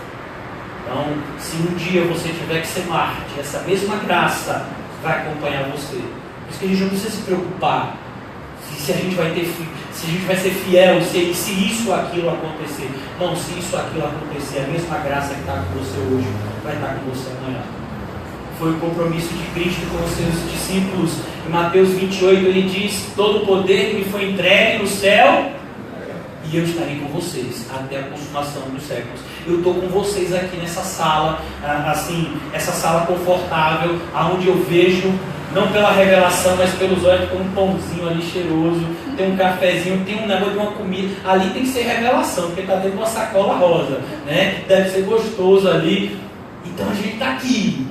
Então, se um dia você tiver que ser Marte, essa mesma graça vai acompanhar você. Por isso que a gente não precisa se preocupar se a gente vai ter, se a gente vai ser fiel, se isso ou aquilo acontecer. Não, se isso ou aquilo acontecer, a mesma graça que está com você hoje vai estar com você amanhã. Foi o compromisso de Cristo com os seus discípulos. Em Mateus 28 ele diz: todo o poder me foi entregue no céu e eu estarei com vocês até a consumação dos séculos. Eu estou com vocês aqui nessa sala, assim, essa sala confortável, aonde eu vejo, não pela revelação, mas pelos olhos, com um pãozinho ali cheiroso, tem um cafezinho, tem um negócio de uma comida. Ali tem que ser revelação, porque está dentro de uma sacola rosa, né? Deve ser gostoso ali. Então a gente está aqui,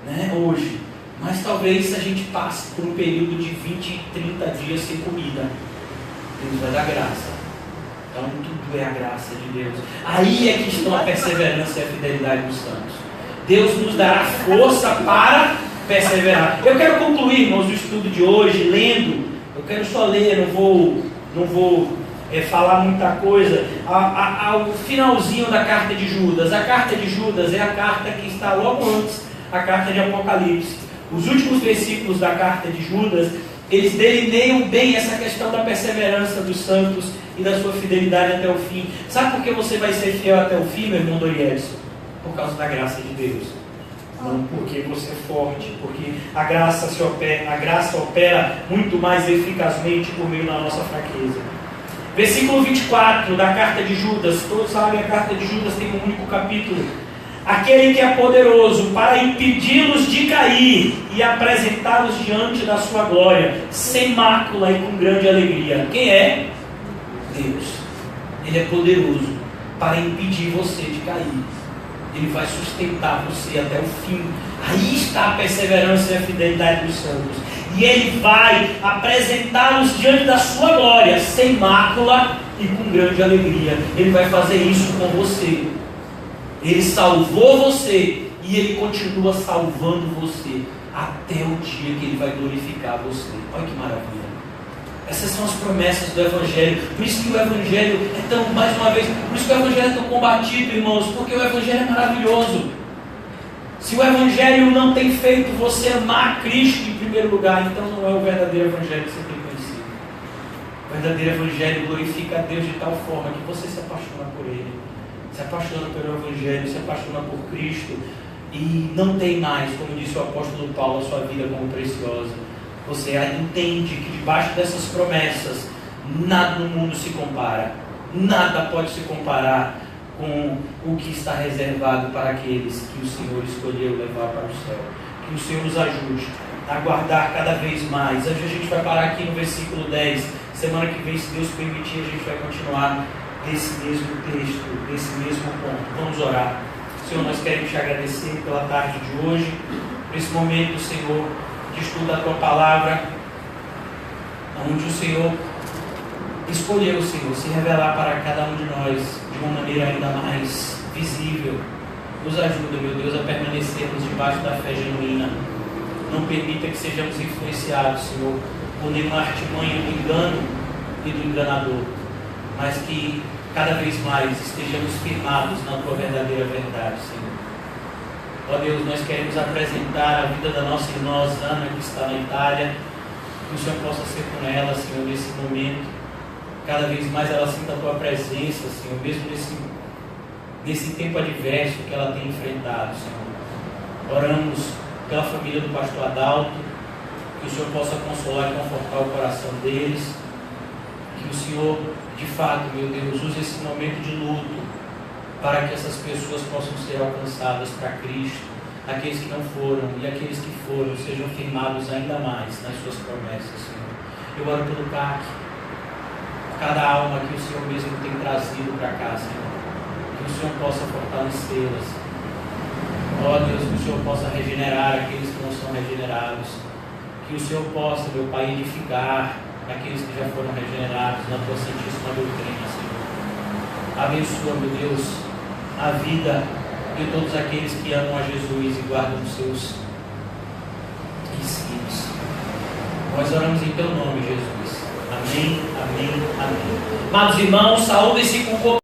né, hoje. Mas talvez a gente passe por um período de 20, 30 dias sem comida. Deus vai dar graça. Então tudo é a graça de Deus. Aí é que estão a perseverança e a fidelidade dos santos. Deus nos dará força para perseverar. Eu quero concluir, irmãos, o estudo de hoje lendo. Eu quero só ler, não vou falar muita coisa. Ao finalzinho da carta de Judas. A carta de Judas é a carta que está logo antes a carta de Apocalipse. Os últimos versículos da carta de Judas, eles delineiam bem essa questão da perseverança dos santos e da sua fidelidade até o fim. Sabe por que você vai ser fiel até o fim, meu irmão Doriedson? Por causa da graça de Deus. Não porque você é forte, porque a graça opera muito mais eficazmente por meio da nossa fraqueza. Versículo 24 da carta de Judas. Todos sabem, a carta de Judas tem um único capítulo. Aquele que é poderoso para impedi-los de cair e apresentá-los diante da sua glória, sem mácula e com grande alegria. Quem é? Deus. Ele é poderoso para impedir você de cair. Ele vai sustentar você até o fim. Aí está a perseverança e a fidelidade dos santos. E Ele vai apresentá-los diante da sua glória, sem mácula e com grande alegria. Ele vai fazer isso com você. Ele salvou você e Ele continua salvando você até o dia que Ele vai glorificar você. Olha que maravilha. Essas são as promessas do Evangelho. Por isso que o Evangelho é tão, mais uma vez, por isso que o Evangelho é tão combatido, irmãos, porque o Evangelho é maravilhoso. Se o Evangelho não tem feito você amar Cristo em primeiro lugar, então não é o verdadeiro Evangelho que você tem conhecido. O verdadeiro Evangelho glorifica a Deus de tal forma que você se apaixona por Ele, se apaixona pelo Evangelho, se apaixona por Cristo e não tem mais, como disse o apóstolo Paulo, a sua vida como preciosa. Você entende que debaixo dessas promessas nada no mundo se compara, nada pode se comparar com o que está reservado para aqueles que o Senhor escolheu levar para o céu. Que o Senhor nos ajude a guardar cada vez mais. Hoje a gente vai parar aqui no versículo 10. Semana que vem, se Deus permitir, a gente vai continuar desse mesmo texto, desse mesmo ponto. Vamos orar. Senhor, nós queremos te agradecer pela tarde de hoje, por esse momento, Senhor, de estudo da tua palavra, onde o Senhor escolheu, Senhor, se revelar para cada um de nós de uma maneira ainda mais visível. Nos ajuda, meu Deus, a permanecermos debaixo da fé genuína. Não permita que sejamos influenciados, Senhor, por nenhuma artimanha do engano e do enganador, mas que cada vez mais estejamos firmados na tua verdadeira verdade, Senhor. Ó Deus, nós queremos apresentar a vida da nossa irmã Osana, que está na Itália, que o Senhor possa ser com ela, Senhor, nesse momento. Cada vez mais ela sinta a tua presença, Senhor, mesmo nesse tempo adverso que ela tem enfrentado, Senhor. Oramos pela família do pastor Adalto, que o Senhor possa consolar e confortar o coração deles, que o Senhor, de fato, meu Deus, use esse momento de luto para que essas pessoas possam ser alcançadas para Cristo, aqueles que não foram e aqueles que foram sejam firmados ainda mais nas suas promessas, Senhor. Eu oro pelo CAC, cada alma que o Senhor mesmo tem trazido para cá, Senhor, que o Senhor possa fortalecê-las. Ó Deus, que o Senhor possa regenerar aqueles que não são regenerados, que o Senhor possa, meu Pai, edificar aqueles que já foram regenerados na tua santíssima doutrina, Senhor. Abençoa, meu Deus, a vida de todos aqueles que amam a Jesus e guardam os seus ensinos. Nós oramos em teu nome, Jesus. Amém, amém, amém. Amados irmãos, saúdem-se com